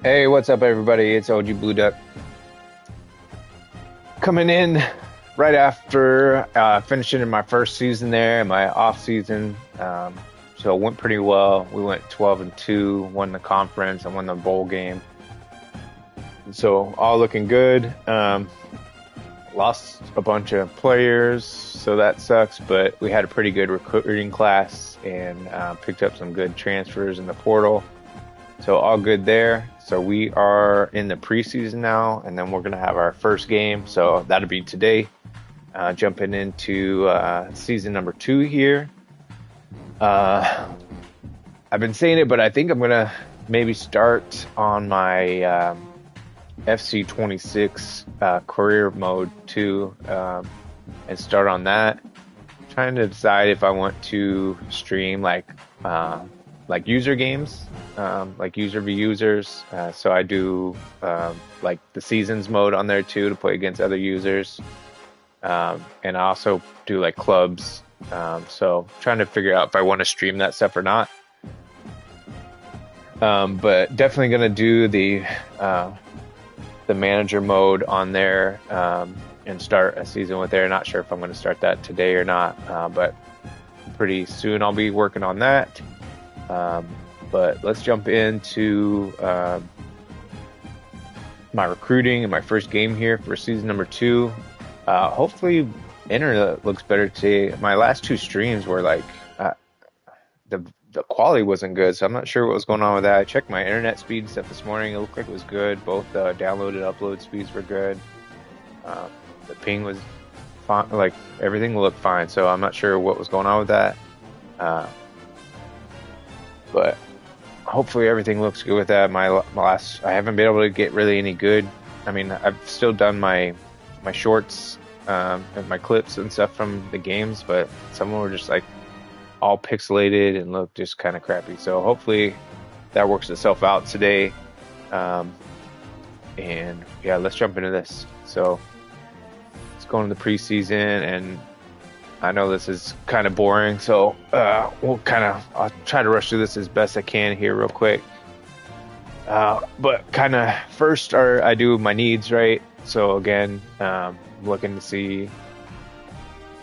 Hey, what's up, everybody? It's OG Blue Duck coming in right after finishing in my first season there, my off season. So it went pretty well. We went 12-2, won the conference, and won the bowl game. So all looking good. Lost a bunch of players, so that sucks. But we had a pretty good recruiting class and picked up some good transfers in the portal. So all good there. So we are in the preseason now, and then we're going to have our first game. So that'll be today. Jumping into season number 2 here. I've been saying it, but I think I'm going to maybe start on my FC26 career mode too, and start on that. Trying to decide if I want to stream like user games, like user v users. So I do like the seasons mode on there too to play against other users, and I also do like clubs. So trying to figure out if I want to stream that stuff or not. But definitely gonna do the manager mode on there, and start a season with there. Not sure if I'm going to start that today or not, but pretty soon I'll be working on that. But let's jump into my recruiting and my first game here for season number 2. Hopefully internet looks better today. My last 2 streams were like the quality wasn't good, so I'm not sure what was going on with that. I checked my internet speed and stuff this morning. It looked like it was good. Both download and upload speeds were good. The ping was fine. Like everything looked fine, so I'm not sure what was going on with that. But hopefully everything looks good with that. My last, I haven't been able to get really any good. I mean, I've still done my shorts and my clips and stuff from the games, but some of them were just like all pixelated and looked just kind of crappy. So hopefully that works itself out today. And yeah, let's jump into this. So let's go into the preseason, and I know this is kind of boring, so I'll try to rush through this as best I can here real quick. But kind of first I do my needs, right? So again, looking to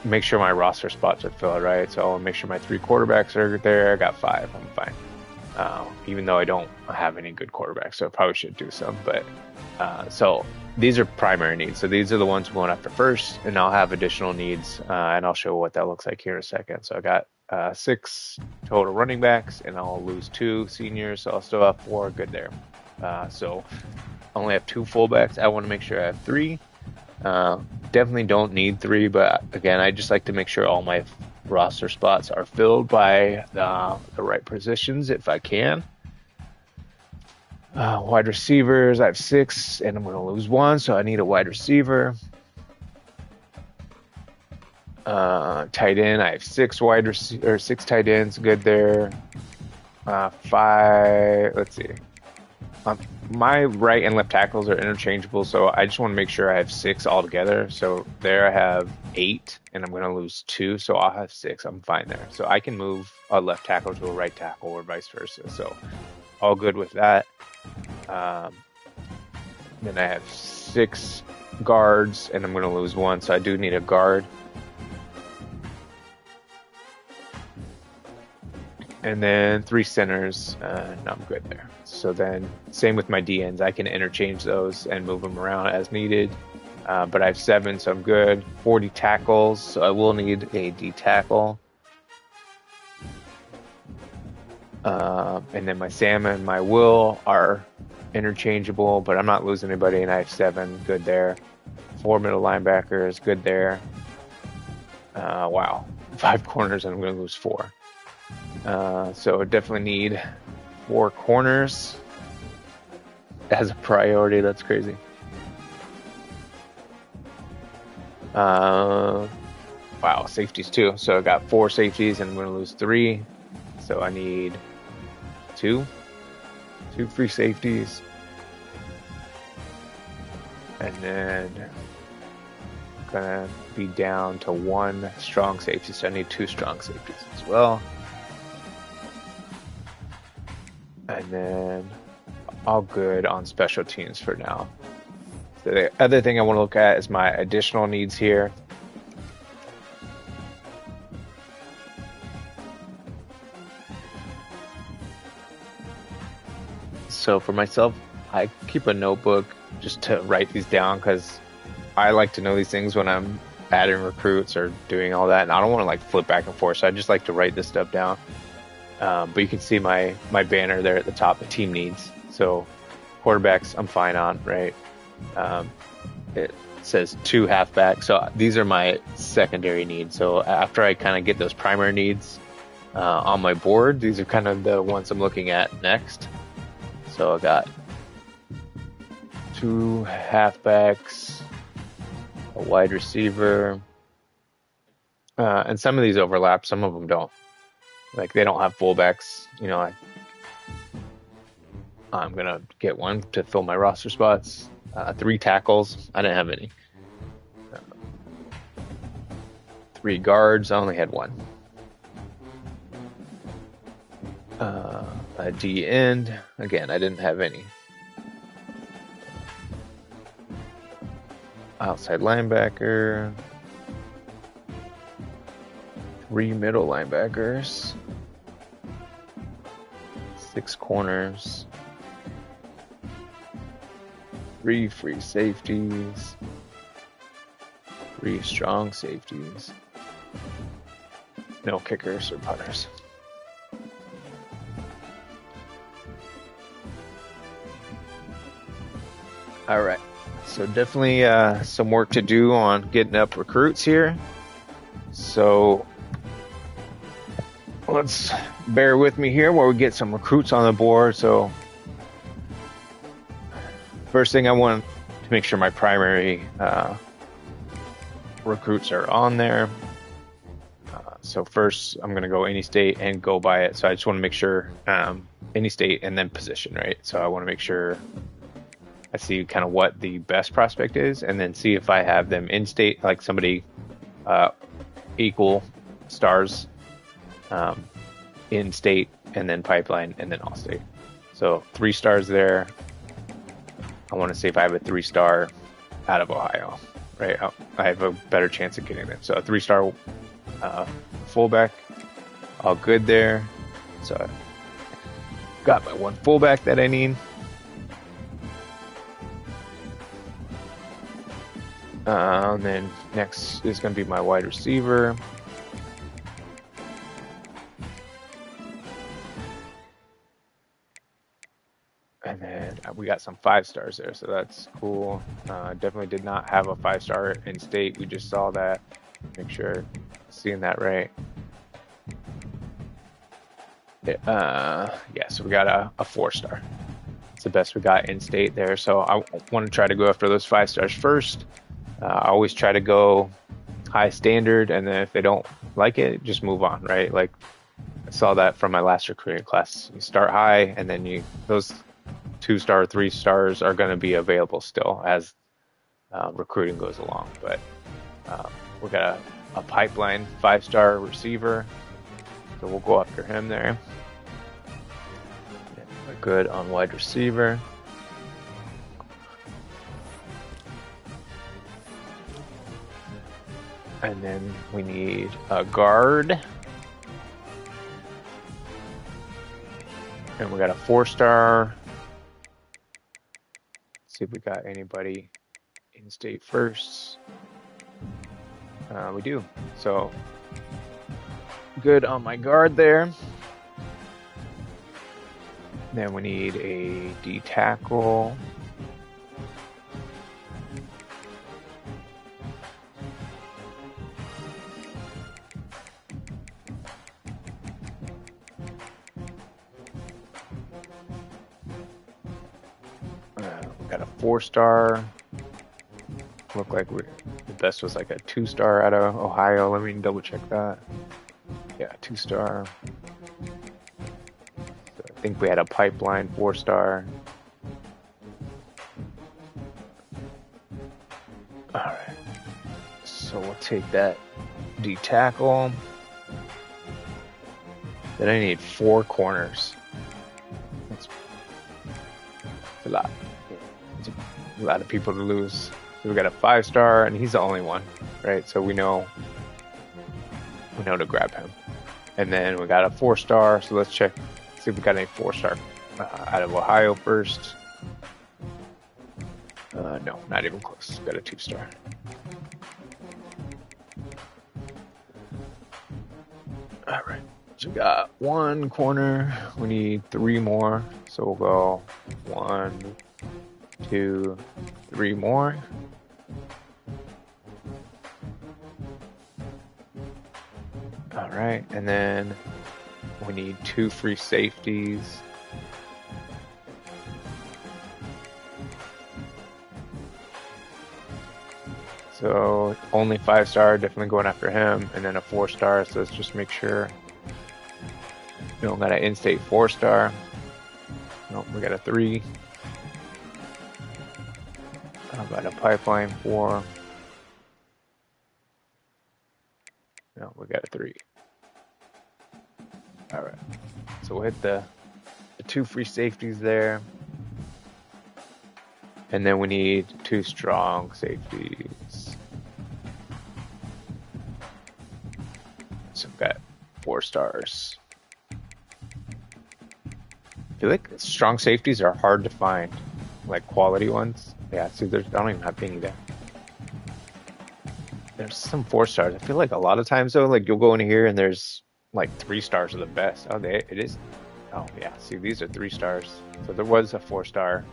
make sure my roster spots are filled, right? So I'll make sure my 3 quarterbacks are there. I got 5, I'm fine. Even though I don't have any good quarterbacks, so I probably should do some. But so these are primary needs. So these are the ones going after first, and I'll have additional needs, and I'll show what that looks like here in a second. So I got 6 total running backs, and I'll lose 2 seniors, so I'll still have 4. Good there. So I only have 2 fullbacks. I want to make sure I have 3. Definitely don't need 3, but again, I just like to make sure all my roster spots are filled by the right positions if I can. Wide receivers, I have 6, and I'm going to lose 1, so I need a wide receiver. Tight end, I have 6 6 tight ends, good there. 5, let's see. My right and left tackles are interchangeable, so I just want to make sure I have 6 altogether. So there I have 8, and I'm going to lose 2, so I'll have 6. I'm fine there. So I can move a left tackle to a right tackle or vice versa. So all good with that. Then I have 6 guards, and I'm going to lose 1, so I do need a guard. And then 3 centers, and I'm good there. So then, same with my DNs. I can interchange those and move them around as needed. But I have 7, so I'm good. 40 tackles, so I will need a D tackle. And then my Sam and my Will are interchangeable, but I'm not losing anybody, and I have 7. Good there. 4 middle linebackers, good there. Wow. 5 corners, and I'm going to lose 4. So I definitely need 4 corners as a priority. That's crazy. Wow, safeties too. So I got 4 safeties, and I'm going to lose 3. So I need 2 free safeties. And then I'm going to be down to 1 strong safety. So I need 2 strong safeties as well. And then all good on special teams for now. The other thing I want to look at is my additional needs here. So for myself, I keep a notebook just to write these down because I like to know these things when I'm adding recruits or doing all that, and I don't want to like flip back and forth. So I just like to write this stuff down. But you can see my banner there at the top, the team needs. So quarterbacks, I'm fine on, right? It says 2 halfbacks. So these are my secondary needs. So after I kind of get those primary needs on my board, these are kind of the ones I'm looking at next. So I got 2 halfbacks, a wide receiver, and some of these overlap, some of them don't. Like they don't have fullbacks, you know. I'm gonna get one to fill my roster spots. 3 tackles, I didn't have any. 3 guards, I only had 1. A D end, again, I didn't have any. Outside linebacker, 3 middle linebackers, 6 corners, 3 free safeties, 3 strong safeties, no kickers or punters. All right, so definitely some work to do on getting up recruits here. So let's bear with me here while we get some recruits on the board. So first thing, I want to make sure my primary recruits are on there. So first, I'm going to go any state and go by it. So I just want to make sure any state and then position, right? So I want to make sure I see kind of what the best prospect is, and then see if I have them in state, like somebody equal stars in state, and then pipeline, and then all state. So 3 stars there. I want to see if I have a 3-star out of Ohio, right? I have a better chance of getting them. So a 3-star fullback, all good there. So I got my 1 fullback that I need. And then next is going to be my wide receiver. And then we got some 5-stars there, so that's cool. Definitely did not have a 5-star in state. We just saw that. Make sure seeing that right. Yeah, so we got a 4-star. It's the best we got in state there. So I want to try to go after those 5 stars first. I always try to go high standard, and then if they don't like it, just move on, right? Like I saw that from my last recruiting class. You start high, and then those 2-star, 3 stars are going to be available still as recruiting goes along. But we got a pipeline 5-star receiver, so we'll go after him there. We're good on wide receiver. And then we need a guard. And we got a 4-star. See if we got anybody in state first. We do. So good on my guard there. Then we need a D tackle. We got a 4-star. Looked like the best was like a 2-star out of Ohio. Let me double check that. Yeah, 2-star. So I think we had a pipeline 4-star. All right. So we'll take that D tackle. Then I need 4 corners. a lot. It's a lot of people to lose. So we got a 5-star, and he's the only one, right? So we know to grab him. And then we got a 4-star. So let's check, see if we got any 4-star out of Ohio first. No, not even close. Got a 2-star. All right. So we got 1 corner. We need 3 more. So we'll go 1, 2, 3 more. All right, and then we need 2 free safeties. So only 5-star, definitely going after him, and then a 4-star. So let's just make sure we don't got an in-state 4-star. Nope, we got a 3. How about a pipeline 4? No, we got a 3. All right, so we'll hit the 2 free safeties there. And then we need 2 strong safeties. So we've got 4 stars. I feel like strong safeties are hard to find, like quality ones. Yeah, see, I don't even have any there. There's some 4 stars. I feel like a lot of times though, like you'll go in here and there's like 3 stars are the best. Oh, it is. Oh yeah, see, these are 3 stars. So there was a 4-star.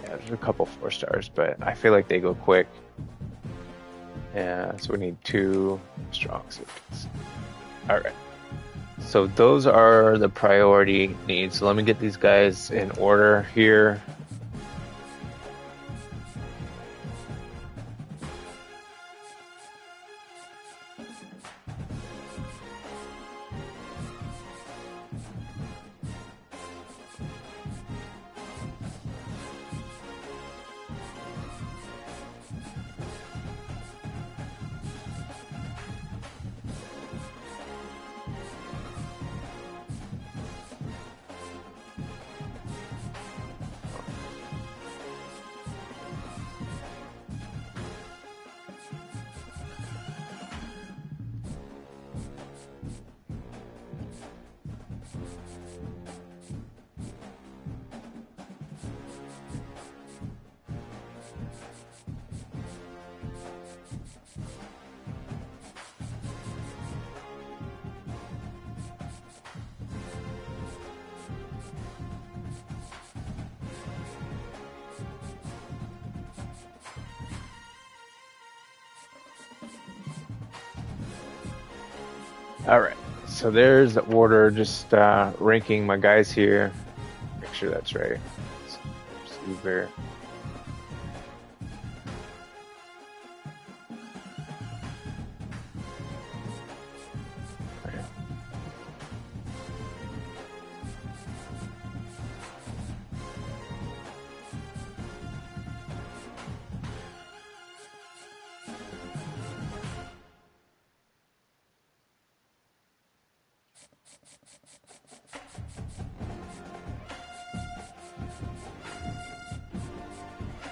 Yeah, there's a couple 4 stars, but I feel like they go quick. Yeah, so we need 2 strong safeties. All right. So those are the priority needs. So let me get these guys in order here. All right, so there's the order, just ranking my guys here. Make sure that's right. Receiver.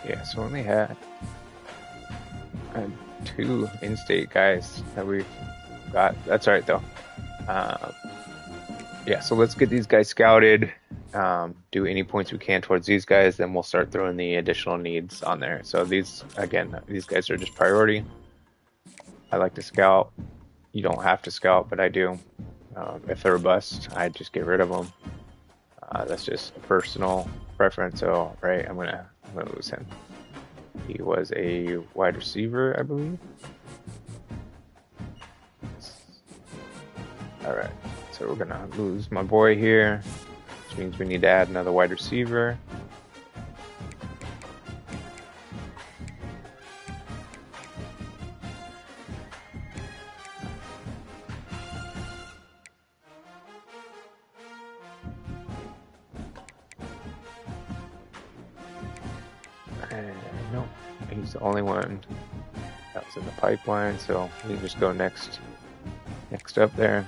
Yeah, so we only had 2 in-state guys that we've got. That's all right, though. Yeah, so let's get these guys scouted, do any points we can towards these guys, then we'll start throwing the additional needs on there. So these guys are just priority. I like to scout. You don't have to scout, but I do. If they're a bust, I just get rid of them. That's just a personal preference. So, right, I'm gonna lose him. He was a wide receiver, I believe. All right, so we're gonna lose my boy here, which means we need to add another wide receiver. Nope, he's the only one that was in the pipeline, so we can just go next up there.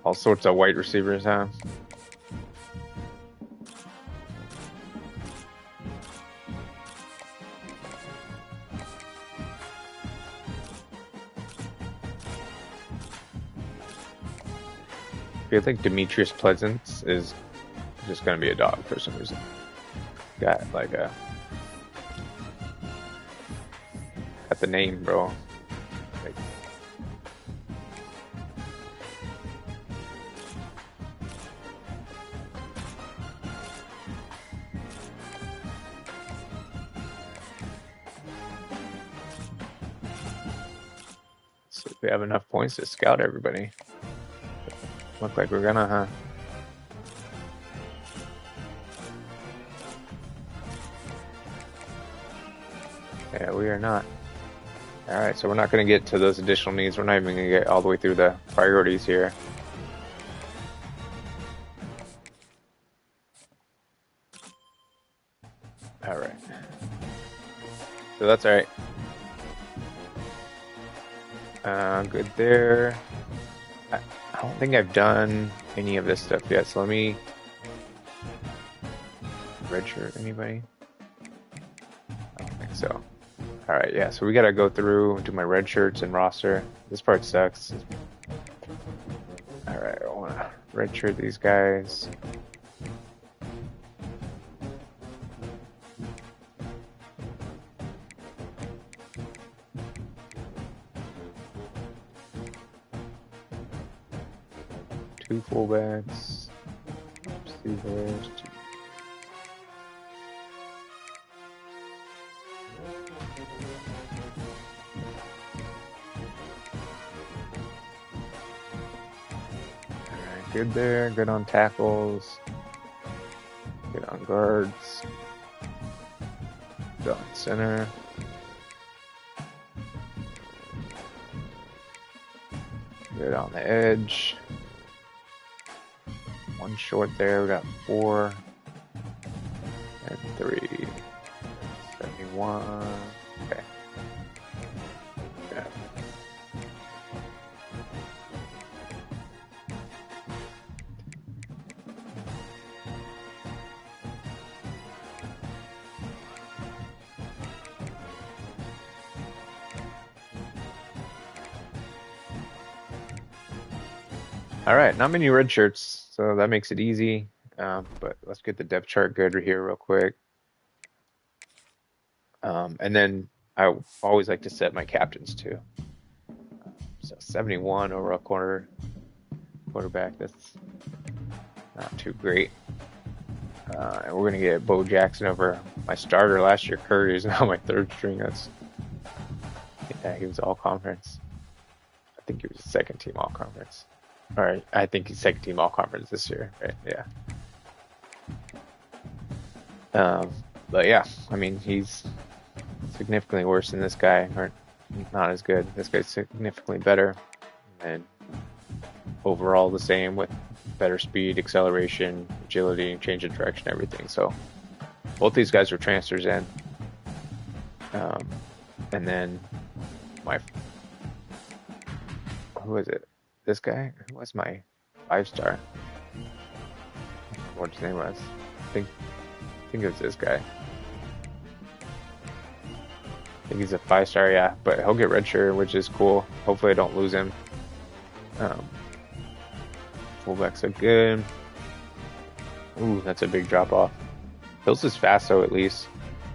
All sorts of white receivers, huh? I feel like Demetrius Pleasance is just gonna be a dog for some reason. Got like got the name, bro. Like, so if we have enough points to scout everybody. Look like we're gonna, huh? Yeah, we are not. Alright, so we're not going to get to those additional needs. We're not even going to get all the way through the priorities here. Alright. So that's alright. Good there. I don't think I've done any of this stuff yet, so let me redshirt anybody? I don't think so. Alright, yeah, so we gotta go through and do my red shirts and roster. This part sucks. Alright, I wanna redshirt these guys. Two fullbacks. Receivers. Good there, good on tackles, good on guards, good on center. Good on the edge. One short there, we got 4 and 3. 71. Okay. Yeah. All right, not many red shirts, so that makes it easy. But let's get the depth chart good here real quick. And then I always like to set my captains too. So 71 overall quarterback, that's not too great. And we're going to get Bo Jackson over my starter last year, Curry, is now my third string. Yeah, he was all conference. I think he was second team all conference. All right, I think he's second team all conference this year, right? Yeah. But yeah, I mean, he's significantly worse than this guy, or not as good. This guy's significantly better, and overall the same with better speed, acceleration, agility, change of direction, everything. So both these guys were transfers in. And then who is it? This guy? Who was my 5-star? What his name was? I think it was this guy. I think he's a 5-star, yeah, but he'll get redshirt, which is cool. Hopefully I don't lose him. Fullbacks are good. Ooh, that's a big drop off. Hills is fast though, at least.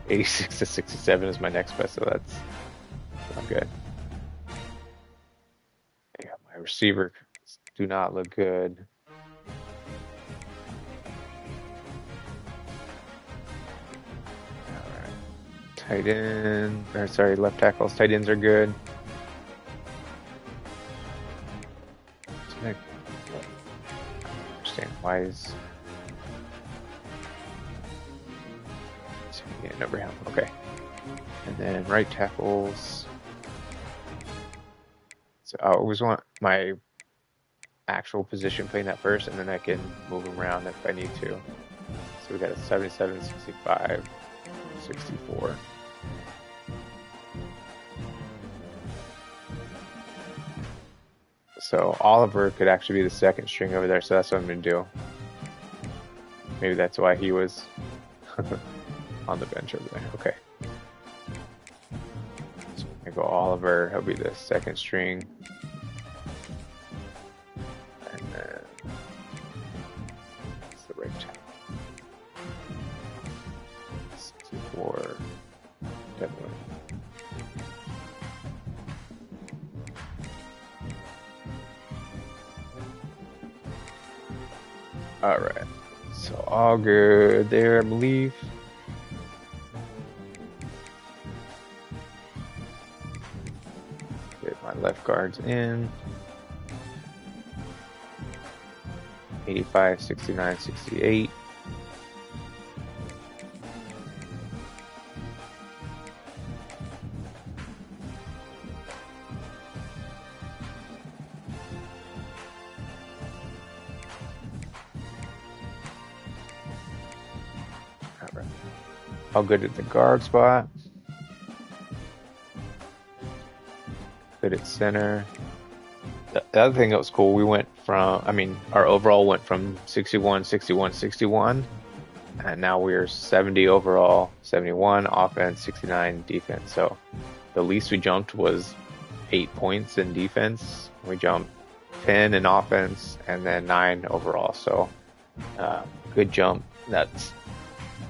86 to 67 is my next best, so that's not good. Yeah, my receiver do not look good. Alright. Tight end, or sorry, left tackles, tight ends are good. I understand why is over him. Okay. And then right tackles. So I always want my actual position playing that first, and then I can move them around if I need to. So we got a 77, 65, 64. So Oliver could actually be the second string over there. So that's what I'm gonna do. Maybe that's why he was on the bench over there. Okay. So I'm gonna go Oliver. He'll be the second string. And then it's the right time. 64. Definitely. All right. So all good there, I believe. Get my left guards in. 85, 69, 68. All right. All good at the guard spot. Good at center. The other thing that was cool, we went from, our overall went from 61, 61, 61, and now we're 70 overall, 71 offense, 69 defense. So the least we jumped was 8 points in defense. We jumped 10 in offense and then 9 overall. So good jump. That's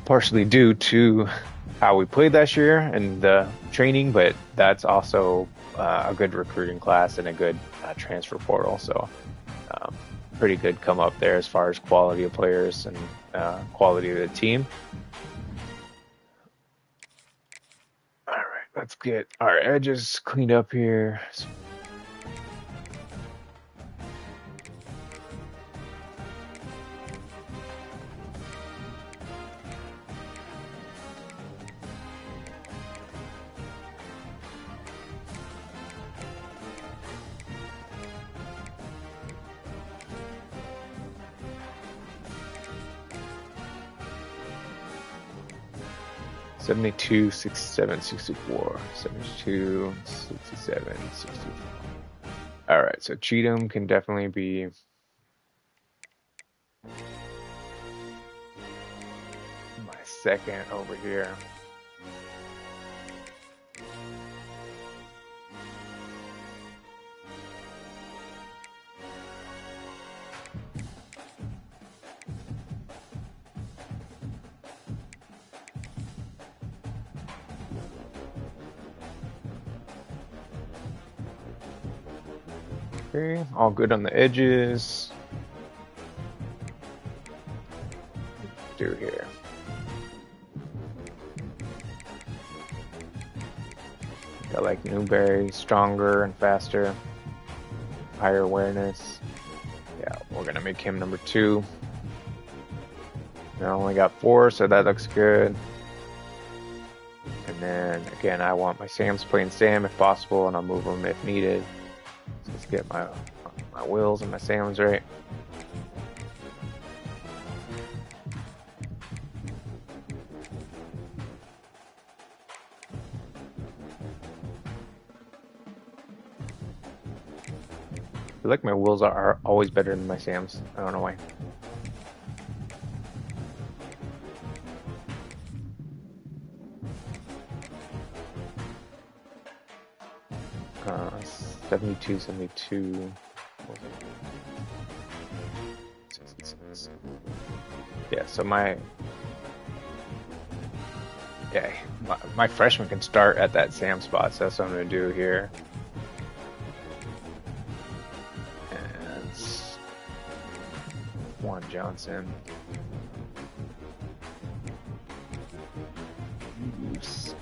partially due to how we played last year and the training, but that's also a good recruiting class and a good transfer portal. So pretty good come up there as far as quality of players and quality of the team. All right, let's get our edges cleaned up here. $72, $67, $64, $72, $67, $64. All right, so Cheatham can definitely be my second over here. Okay, all good on the edges. Do here. I like Newberry, stronger and faster, higher awareness. Yeah, we're gonna make him number 2. I only got 4, so that looks good. And then again, I want my Sams playing Sam if possible, and I'll move them if needed. So let's get my Wills and my Sams right. I feel like my Wills are always better than my Sams. I don't know why. 72, 72. Yeah, so my freshman can start at that Sam spot, so that's what I'm going to do here. And Juan Johnson. Oops.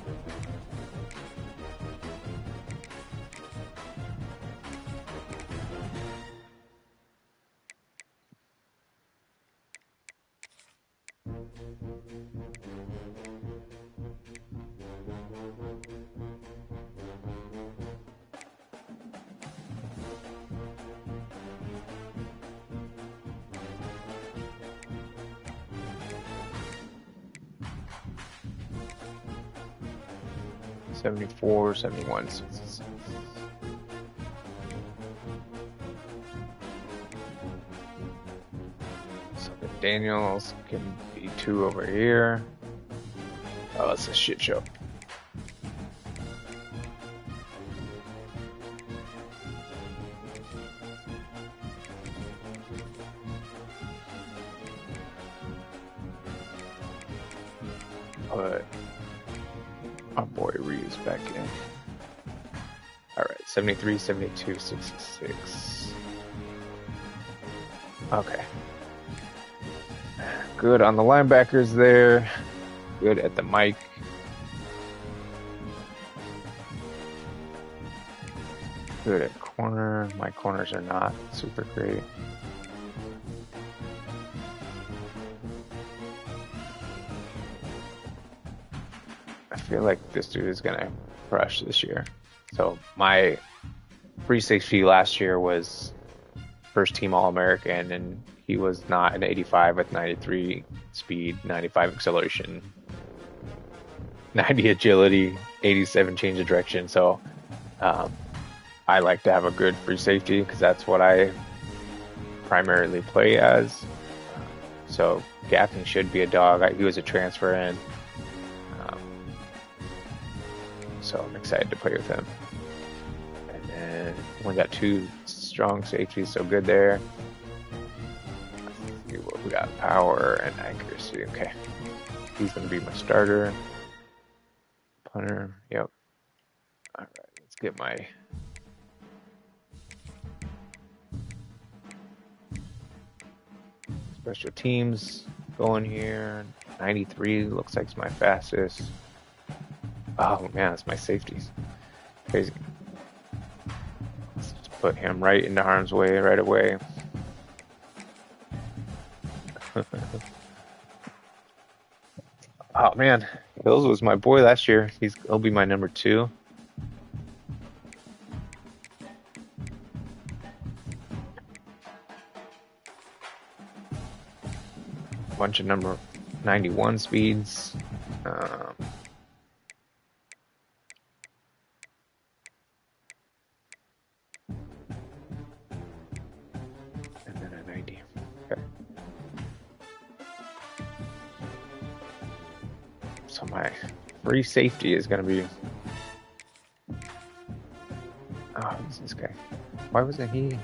$74, $71, $66. So the Daniels can be 2 over here. Oh, it's a shit show. Put our boy Reeves back in. All right, 73, 72, 66. Okay. Good on the linebackers there. Good at the mic. Good at corner. My corners are not super great. I feel like this dude is gonna crush this year. So my free safety last year was first team All-American, and he was not an 85 with 93 speed, 95 acceleration, 90 agility, 87 change of direction. So I like to have a good free safety because that's what I primarily play as. So Gaffney should be a dog. He was a transfer in. So I'm excited to play with him. And then we got 2 strong safeties, so good there. Let's see what we got. Power and accuracy. Okay. He's going to be my starter. Punter. Yep. All right. Let's get my special teams going here. 93 looks like it's my fastest. Oh man, that's my safeties. Crazy. Let's just put him right into harm's way right away. Oh man, Hills was my boy last year. He'll be my number 2. Bunch of number 91 speeds. And then a 90. Okay. So my free safety is going to be... Oh, who's this guy? Why wasn't he...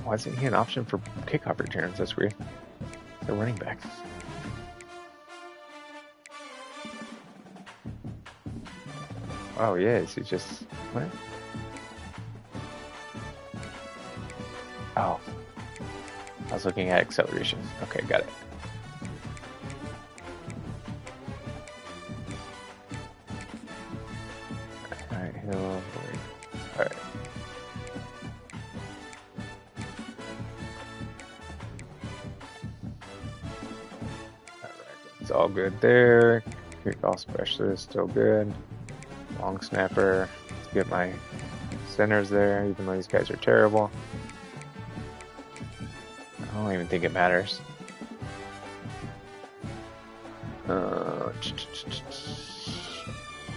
Why isn't he an option for kickoff returns? That's weird. The running back. Oh, yeah. Is he just... What? Oh. I was looking at acceleration. Okay, got it. Alright, Hill. Alright. It's all good there. Kickoff specialist, still good. Long snapper. Let's get my centers there, even though these guys are terrible. I don't even think it matters.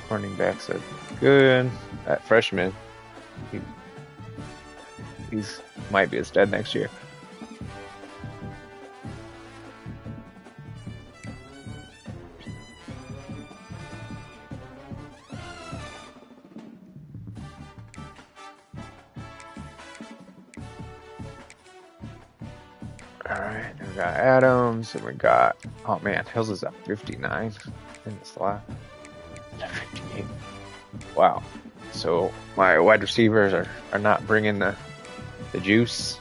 Running backs are good. That freshman, he's might be a stud next year. Alright, we got Adams, and we got... Oh man, Hills is at 59 in the slot. 58. Wow. So my wide receivers are not bringing the juice.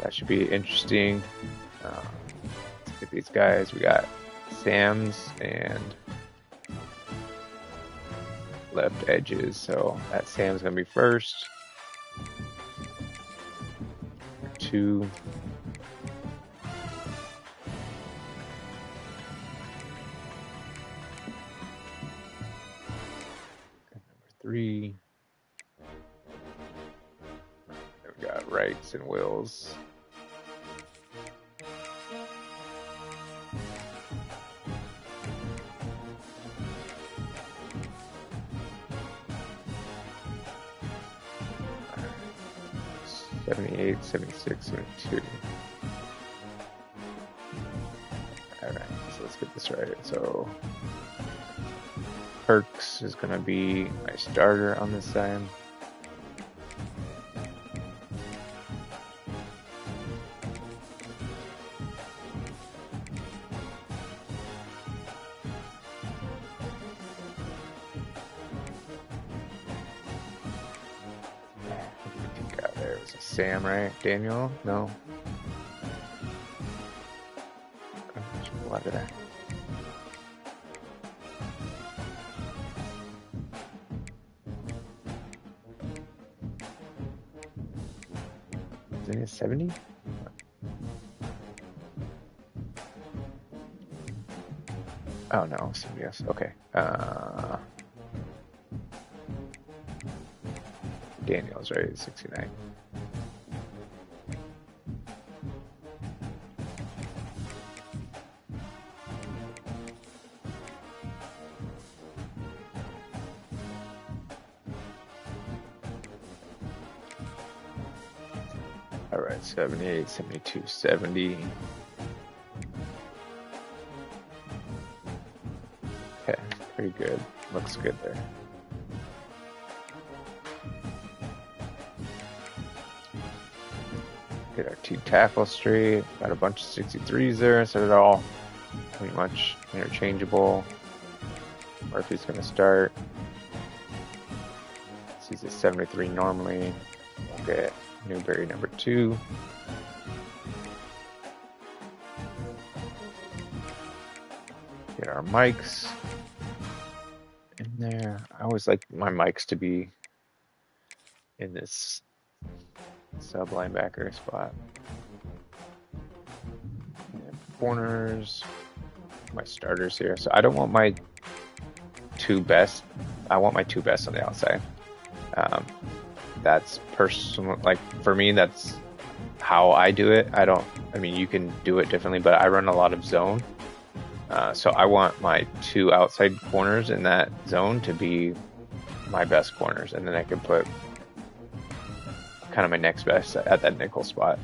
That should be interesting. Let's get these guys. We got Sam's and left edges. So that Sam's going to be first. 2. Number 3. Then we got Wrights and Wills. 78, 76, 72. All right, so let's get this right. So Perks is going to be my starter on this side. There's a Sam, right? Daniel? No. What did I? Is it a 70? Oh no, somebody else. Okay. Daniel's right, 69. All right, 78, 72, 70. Okay, pretty good. Looks good there. Get our 2 tackles straight. Got a bunch of 63s there, so they're all pretty much interchangeable. Murphy's going to start. He's a 73 normally. We'll get Newberry number 2. Get our mics in there. I always like my mics to be in this sub linebacker spot. And corners, my starters here. So I don't want my 2 best. I want my 2 best on the outside. That's personal. Like for me, that's how I do it. I mean, you can do it differently, but I run a lot of zone. So I want my 2 outside corners in that zone to be my best corners, and then I can put kind of my next best at that nickel spot.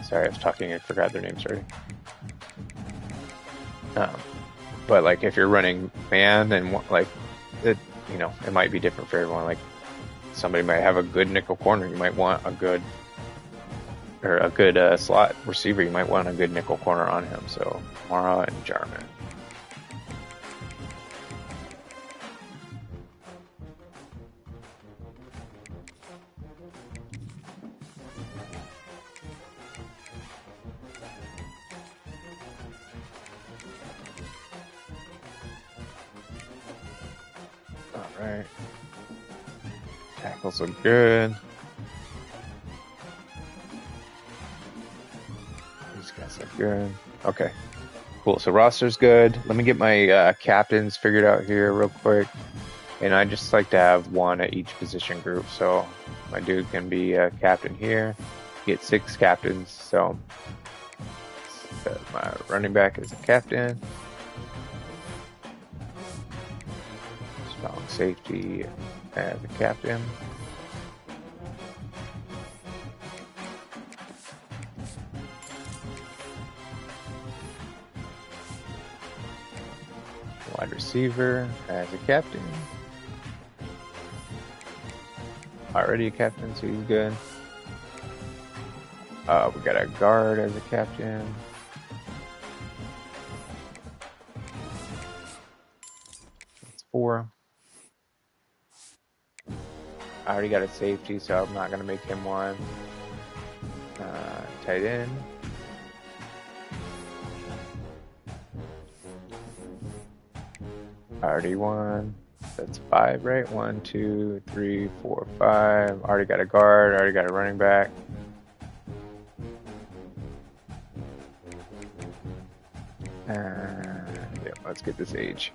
Sorry, I was talking and forgot their names already. But like if you're running man and like it, it might be different for everyone. Like somebody might have a good nickel corner. You might want a good slot receiver. You might want a good nickel corner on him. So Mara and Jarman. All right. Tackles look good. These guys look good. Okay, cool. So roster's good. Let me get my captains figured out here real quick. And I just like to have 1 at each position group. So my dude can be a captain here. Get 6 captains. So my running back is a captain. Strong safety as a captain. Wide receiver as a captain. Already a captain, so he's good. We got a guard as a captain. That's 4. I already got a safety, so I'm not going to make him 1. Tight end. Already 1. That's 5, right? 1, 2, 3, 4, 5. Already got a guard. Already got a running back. Yeah, let's get this edge.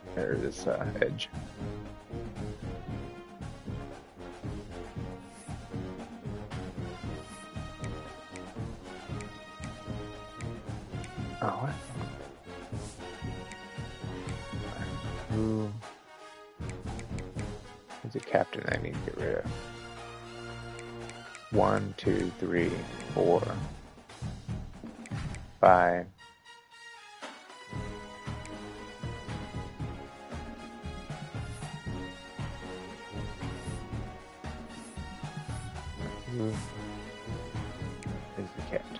Oh, what? Who is a captain I need to get rid of? 1, 2, 3, 4, 5. Who is the captain?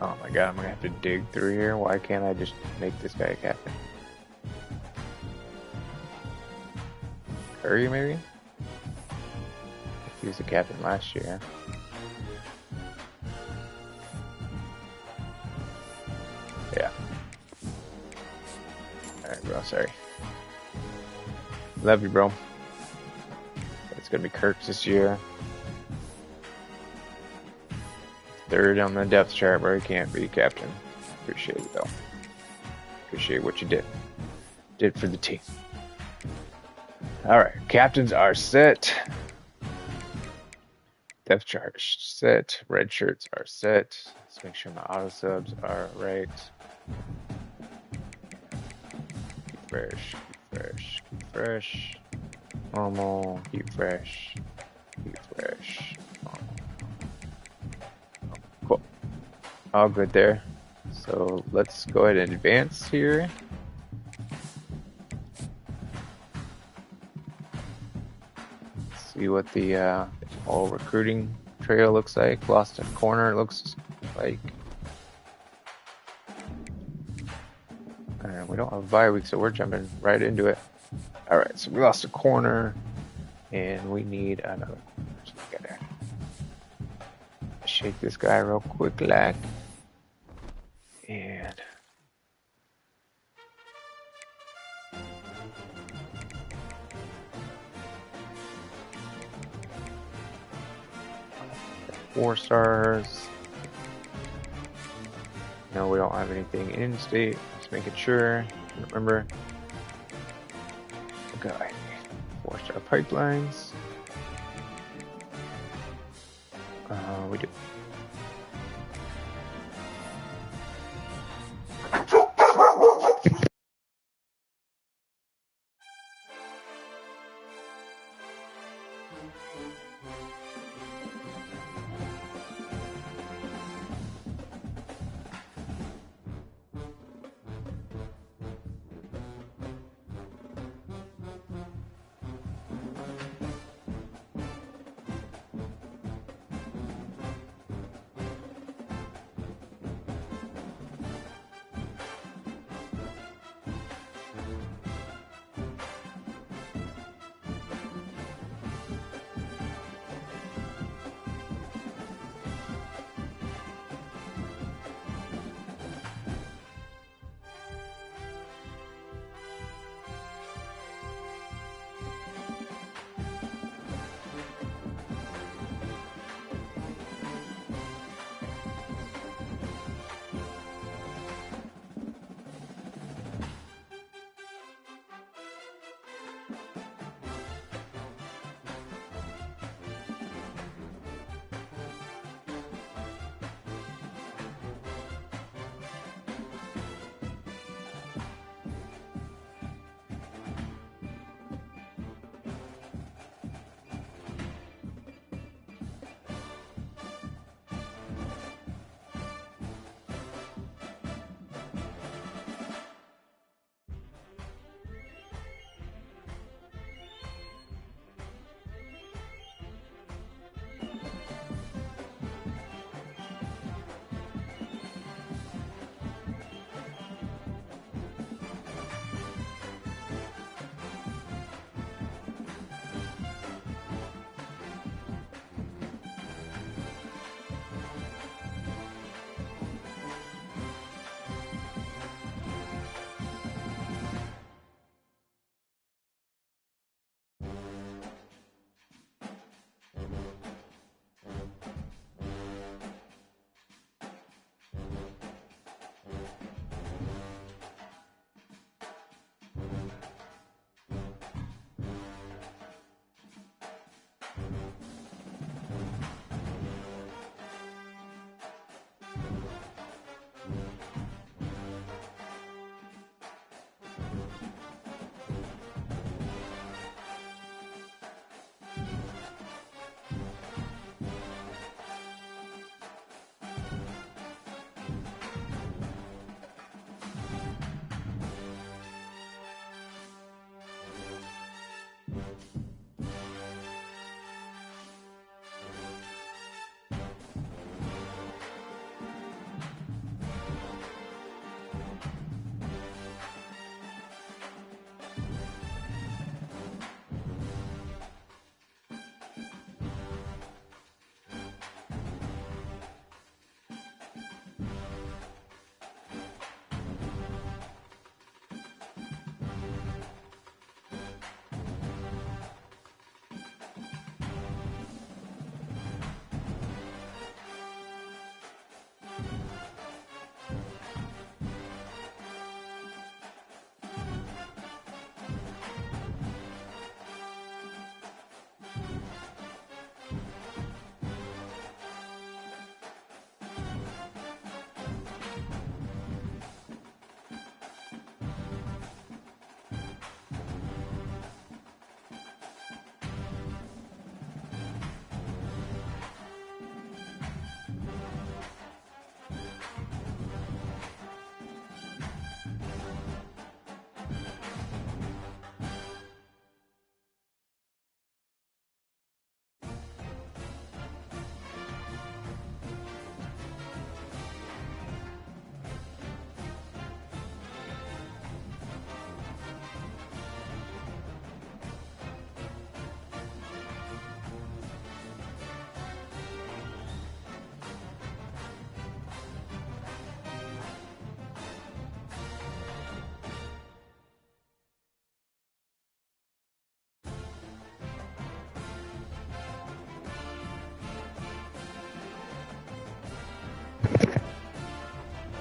Oh my god, I'm gonna have to dig through here. Why can't I just make this guy a captain? Curry, maybe? He was the captain last year. Yeah. Alright, bro, sorry. Love you, bro. It's gonna be Kirk this year. Third on the depth chart where he can't be captain. Appreciate it, though. Appreciate what you did. Did for the team. Alright, captains are set. Depth chart set. Red shirts are set. Let's make sure my auto subs are right. Keep fresh, keep fresh, keep fresh. Normal, keep fresh, keep fresh. Normal. Cool. All good there. So let's go ahead and advance here. See what the whole recruiting trail looks like. Lost in corner, it looks like. And we don't have a bye week, so we're jumping right into it. Alright, so we lost a corner, and we need another. So we gotta shake this guy real quick, like. And four stars. No, we don't have anything in state. Just making sure. Remember. Okay. 4-star pipelines. We do.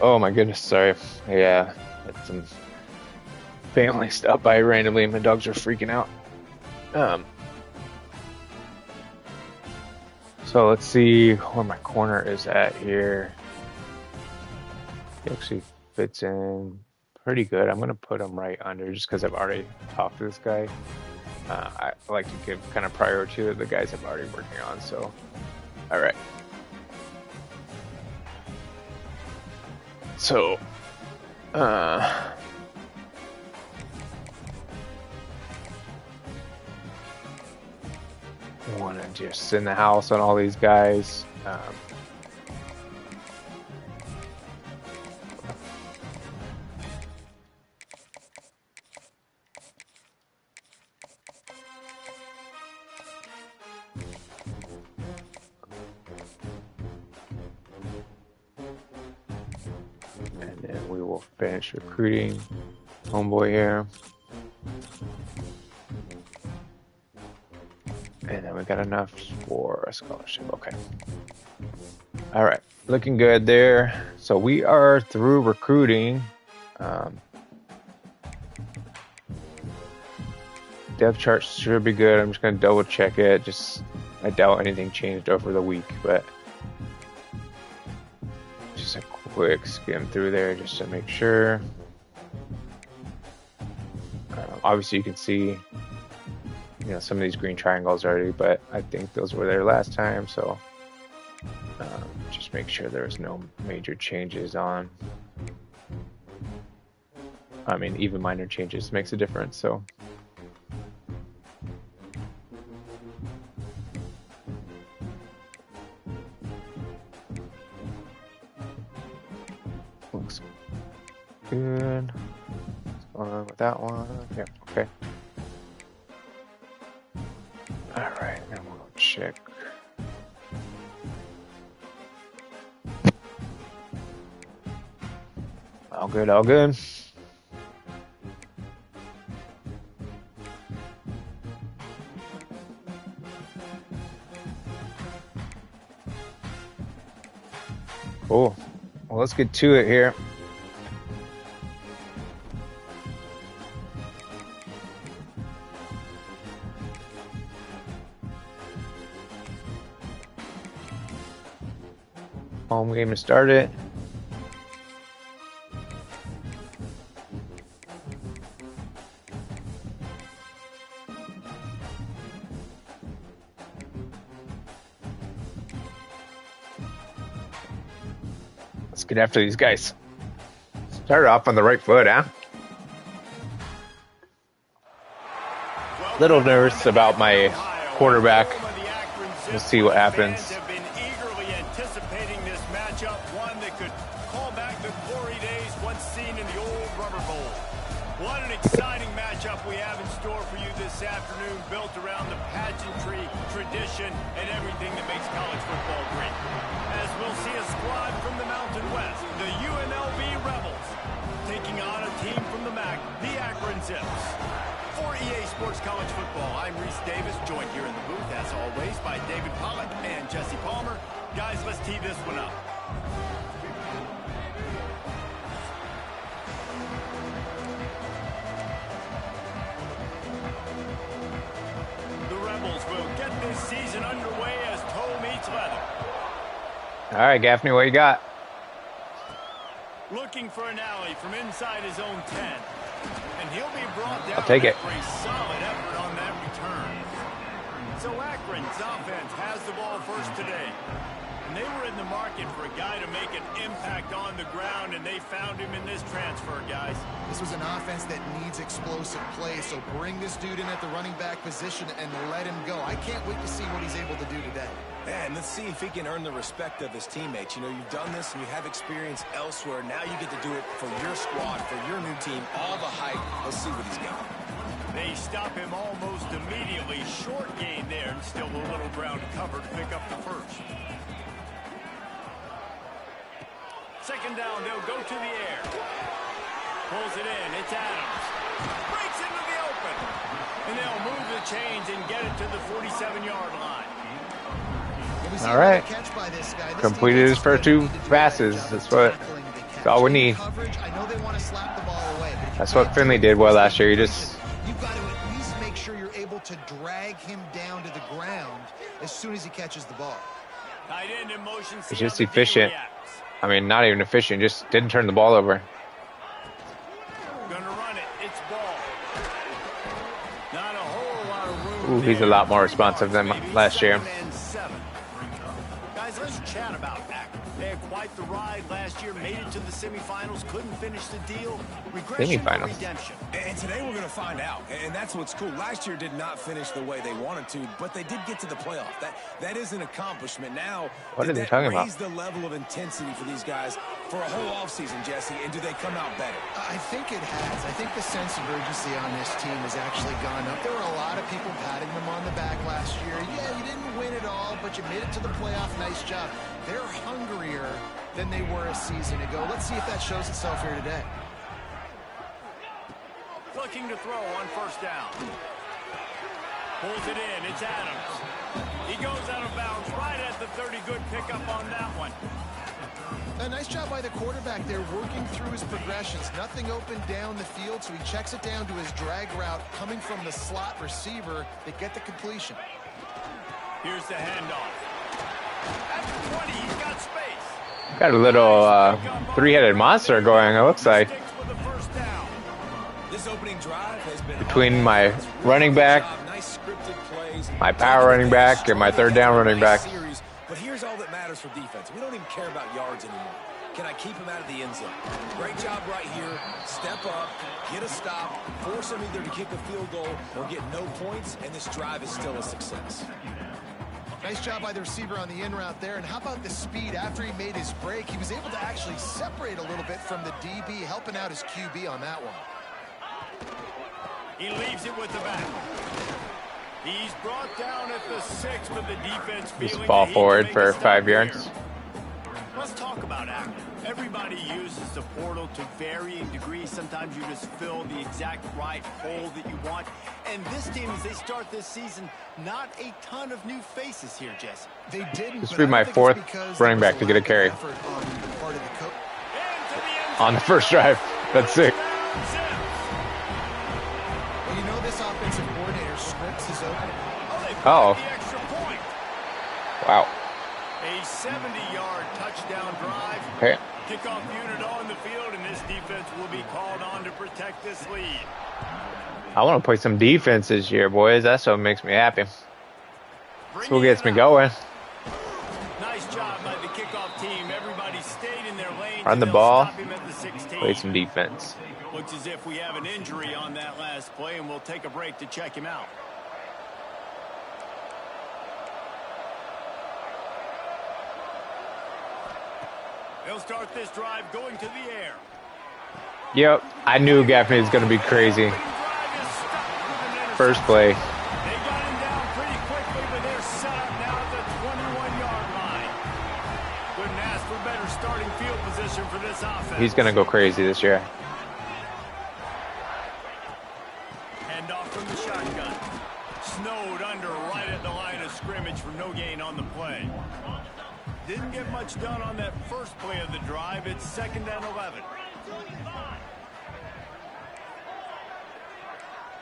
Oh my goodness, sorry. Yeah, that's some family stuff. I randomly, my dogs are freaking out. Um, so let's see where my corner is at here. He actually fits in pretty good. I'm gonna put him right under just because I've already talked to this guy. I like to give kind of priority to the guys I'm already working on. So, all right. So, want to just send the house on all these guys. And then we will finish recruiting homeboy here. And then we got enough for a scholarship. Okay. All right. Looking good there. So we are through recruiting. Depth chart should be good. I'm just going to double check it. I doubt anything changed over the week, but just a quick skim through there just to make sure. Obviously, you can see, some of these green triangles already, but I think those were there last time. So just make sure there's no major changes on. I mean, even minor changes makes a difference. So. Looks good. What's going on with that one? Yeah, okay. Alright, now we'll check. All good, all good. Cool. Well, let's get to it here. Home game to start it. Let's get after these guys. Started off on the right foot, huh? Little nervous about my quarterback. We'll see what happens. What an exciting matchup we have in store for you this afternoon, built around the pageantry, tradition, and everything that makes college football great. As we'll see a squad from the Mountain West, the UNLV Rebels, taking on a team from the MAC, the Akron Zips. For EA Sports College Football, I'm Reese Davis, joined here in the booth, as always, by David Pollack and Jesse Palmer. Guys, let's tee this one up. Will get this season underway as toe meets leather. All right, Gaffney, what you got? Looking for an alley from inside his own 10. And he'll be brought down I'll take it. for a solid effort on that return. So Akron's offense has the ball first today. And they were in the market for a guy to make an impact on the ground, and they found him in this transfer, guys. This was an offense that needs explosive plays, so bring this dude in at the running back position and let him go. I can't wait to see what he's able to do today. Man, let's see if he can earn the respect of his teammates. You've done this and you have experience elsewhere. Now you get to do it for your squad, for your new team, all the hype. Let's see what he's got. They stop him almost immediately. Short gain there, and still a little ground cover to pick up the first. Second down, they'll go to the air. Pulls it in, it's Adams. Breaks into the open. And they'll move the chains and get it to the 47-yard line. All right. Completed his first two passes. That's what That's all we need. Coverage, I know they want to slap the ball away, but That's what Finley did well last year. you've got to at least make sure you're able to drag him down to the ground as soon as he catches the ball. Tight end in motion. He's just efficient. I mean, not even efficient. Just didn't turn the ball over. Gonna run it. It's ball. Not a whole lot of room. Ooh, he's a lot more responsive than last year. Guys, let's chat about that. They had quite the ride last year, made it to the semifinals, couldn't finish the deal. Regression or redemption? And today we're going to find out. And that's what's cool. Last year did not finish the way they wanted to, but they did get to the playoff. That is an accomplishment. Now, what are they talking about? Raise the level of intensity for these guys for a whole offseason, Jesse, and do they come out better? I think it has. I think the sense of urgency on this team has actually gone up. There were a lot of people patting them on the back last year. Yeah, you didn't win it all, but you made it to the playoff. Nice job. They're hungrier than they were a season ago. Let's see if that shows itself here today. Looking to throw on first down. Pulls it in. It's Adams. He goes out of bounds right at the 30. Good pickup on that one. A nice job by the quarterback there, working through his progressions. Nothing open down the field, so he checks it down to his drag route coming from the slot receiver to get the completion. Here's the handoff. At the 20, he's got space. Got a little three-headed monster going, it looks like. This opening drive has been between my running back, my power running back, and my third down running back. But here's all that matters for defense. We don't even care about yards anymore. Can I keep him out of the end zone? Great job right here. Step up, get a stop, force him either to kick a field goal or get no points, and this drive is still a success. Nice job by the receiver on the in route there. And how about the speed after he made his break? He was able to actually separate a little bit from the DB, helping out his QB on that one. He leaves it with the back. He's brought down at the 6, but the defense Just ball forward for 5 yards. Let's talk about Akron. Everybody uses the portal to varying degrees. Sometimes you just fill the exact right hole that you want. And this team, as they start this season, not a ton of new faces here, Jesse. They didn't. This will be my fourth running back to get a carry on the first drive. That's sick. Well, you know this offensive coordinator scripts is open. Oh. Wow. A 70-yard touchdown drive. Okay. Kickoff unit on the field, and this defense will be called on to protect this lead. I want to play some defense this year, boys. That's what makes me happy. That's what gets me going. Nice job by the kickoff team. Everybody stayed in their lane. Run the ball. Play some defense. Looks as if we have an injury on that last play, and we'll take a break to check him out. They'll start this drive going to the air. Yep, I knew Gaffney was going to be crazy. First play. They got him down pretty quickly, but they're set up now at the 21-yard line. Couldn't ask for better starting field position for this offense. He's going to go crazy this year. Hand off from the shotgun. Snowed under right at the line of scrimmage for no gain on the play. Didn't get much done on that first play of the drive. It's 2nd and 11.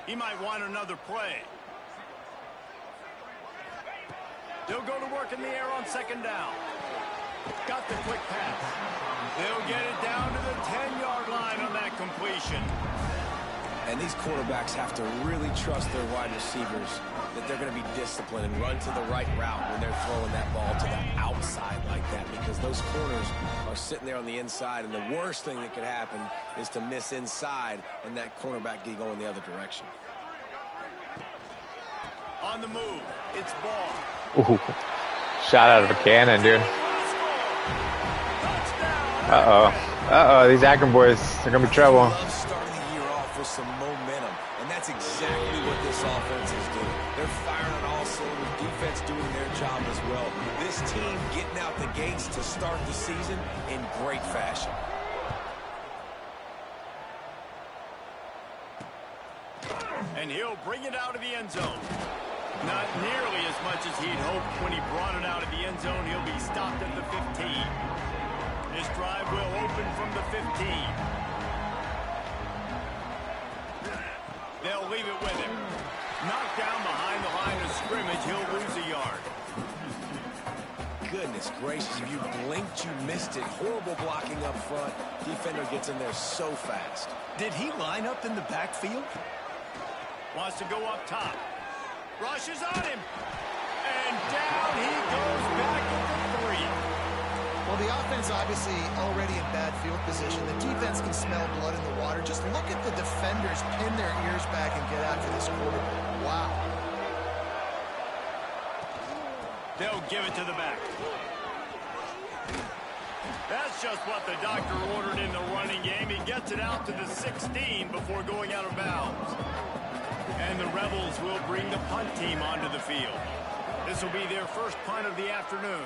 He might want another play. They'll go to work in the air on 2nd down. Got the quick pass. They'll get it down to the 10-yard line on that completion. And these quarterbacks have to really trust their wide receivers that they're going to be disciplined and run to the right route when they're throwing that ball to the outside like that, because those corners are sitting there on the inside, and the worst thing that could happen is to miss inside and that cornerback get going the other direction. On the move, it's ball. Ooh, shot out of a cannon, dude. Uh-oh. Uh-oh, these Akron boys are going to be trouble. With some momentum, and that's exactly what this offense is doing. They're firing on all cylinders, defense doing their job as well. This team getting out the gates to start the season in great fashion. And he'll bring it out of the end zone. Not nearly as much as he'd hoped when he brought it out of the end zone. He'll be stopped at the 15. This drive will open from the 15. They'll leave it with him. Knocked down behind the line of scrimmage. He'll lose a yard. Goodness gracious, if you blinked, you missed it. Horrible blocking up front. Defender gets in there so fast. Did he line up in the backfield? Wants to go up top. Rushes on him. And down he goes back at the 3. Well, the offense obviously already in bad field position. The defense can smell blood in the water. Just look at the defenders pin their ears back and get after this quarterback. Wow. They'll give it to the back. That's just what the doctor ordered in the running game. He gets it out to the 16 before going out of bounds. And the Rebels will bring the punt team onto the field. This will be their first punt of the afternoon.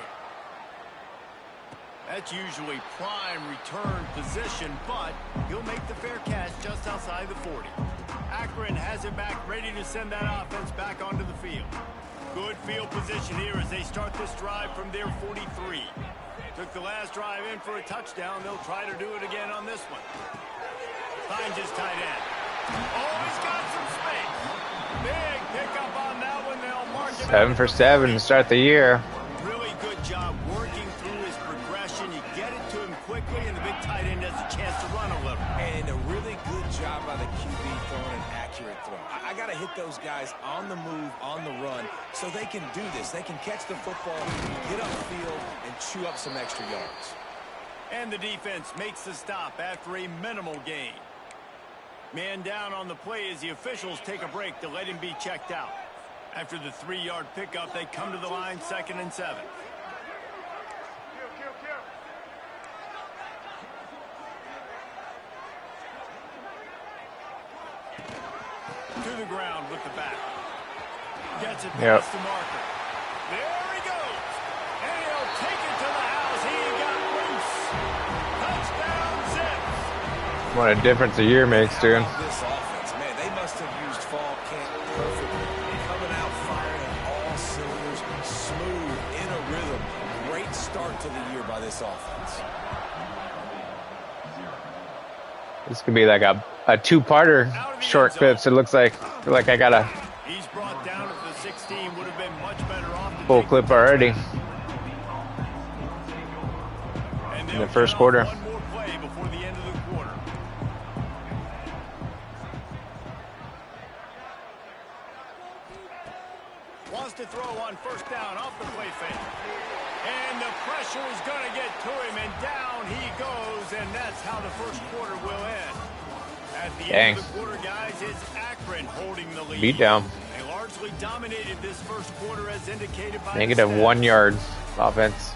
That's usually prime return position, but he'll make the fair catch just outside the 40. Akron has it back, ready to send that offense back onto the field. Good field position here as they start this drive from their 43. Took the last drive in for a touchdown. They'll try to do it again on this one. Finds his tight end. Oh, he's got some space. Big pickup on that one. They'll mark him 7 for 7 to start the year. Really good job working through his progression. You get it to him quickly, and the big tight end has a chance to run a little. And a really good job by the QB throwing an accurate throw. I got to hit those guys on the move, on the run, so they can do this. They can catch the football, get upfield, and chew up some extra yards. And the defense makes the stop after a minimal gain. Man down on the play as the officials take a break to let him be checked out. After the 3-yard pickup, they come to the line, 2nd and 7. To the ground with the back. Gets it past the marker. There he goes. And he'll take it to the house. He got loose. Touchdown, Zips. What a difference a year makes, dude. This offense, man, they must have used fall camp perfectly. Coming out firing on all cylinders, smooth, in a rhythm. Great start to the year by this offense. This could be like a 2-parter short clips. It looks like I got a He's brought down at the 16. Would have been much better off to full clip already in the first quarter. One more play before the end of the quarter. Wants to throw on first down off the play fake. And the pressure is going to get to him, and down he goes, and that's how the first quarter will end. At the end of the quarter, guys, it's Akron holding the lead. Beat down. They largely dominated this first quarter as indicated by Negative the stats. 1 yard offense.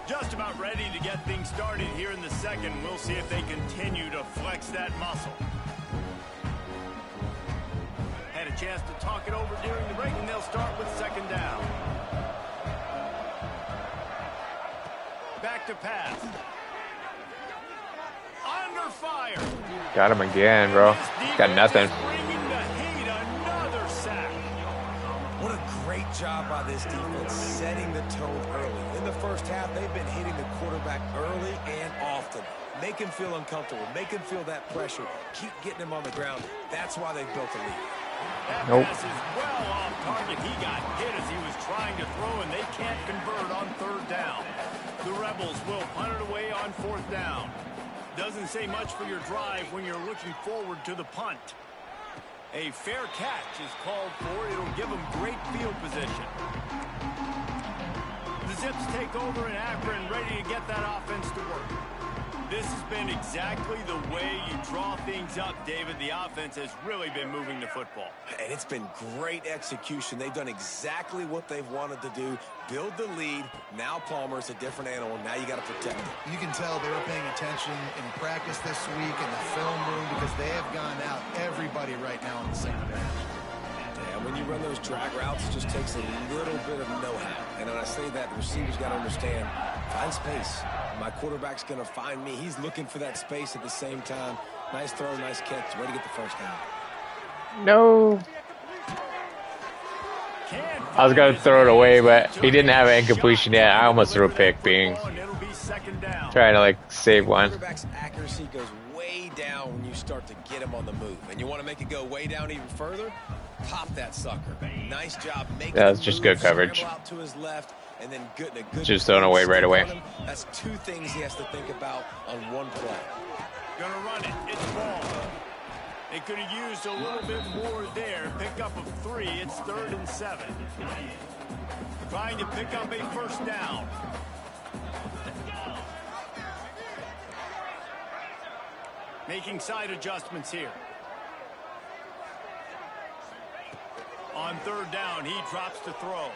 Just about ready to get things started here in the second. We'll see if they continue to flex that muscle. Had a chance to talk it over during the break, and they'll start with 2nd down. Back to pass. Under fire. Got him again, bro. Got nothing. Bringing the heat, another sack. What a great job by this defense setting the tone early. In the first half, they've been hitting the quarterback early and often. Make him feel uncomfortable. Make him feel that pressure. Keep getting him on the ground. That's why they've built a lead. That Nope. pass is well off target. He got hit as he was trying to throw, and they can't convert on 3rd down. The Rebels will punt it away on 4th down. Doesn't say much for your drive when you're looking forward to the punt. A fair catch is called for. It'll give them great field position. The Zips take over in Akron, ready to get that offense to work. This has been exactly the way you draw things up, David. The offense has really been moving the football. And it's been great execution. They've done exactly what they've wanted to do. Build the lead. Now Palmer's a different animal. Now you got to protect him. You can tell they were paying attention in practice this week in the film room because they have gone out everybody right now on the same page. And when you run those drag routes, it just takes a little bit of know-how. And when I say that, the receivers got to understand, find space. My quarterback's going to find me. He's looking for that space at the same time. Nice throw, nice catch. Way to get the first down. No. I was going to throw it away, but he didn't have an incompletion yet. I almost threw a pick being trying to, like, save one. Quarterback's accuracy goes way down when you start to get him on the move. And you want to make it go way down even further? Pop that sucker. Nice job making Yeah, that's just good coverage. out to his left, and then good Just throwing away right away. That's two things he has to think about on one play. Gonna run it. It's ball. They could have used a little bit more there. Pick up of 3. It's 3rd and 7. Trying to pick up a first down. Making side adjustments here. On 3rd down, he drops to throw.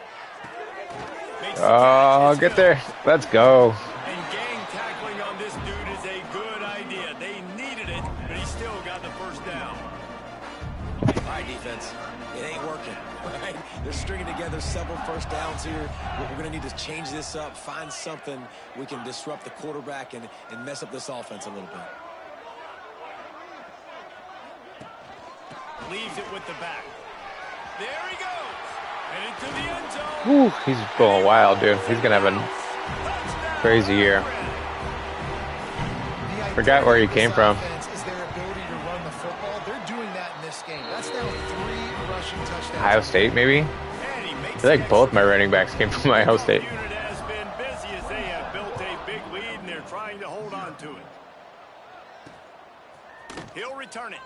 Oh, get there. Let's go. And gang tackling on this dude is a good idea. They needed it, but he still got the first down. All right, defense. It ain't working. Right? They're stringing together several first downs here. We're going to need to change this up, find something we can disrupt the quarterback and mess up this offense a little bit. Leaves it with the back. There he goes. And into the end zone. Whew, he's going wild, dude. He's going to have a crazy year. Forgot where he came from. Is their ability to run the football. They're doing that in this game. That's now 3 rushing touchdowns. Ohio State, maybe? I feel like both my running backs came from Ohio State. The unit has been busy as they have built a big lead, and they're trying to hold on to it. He'll return it.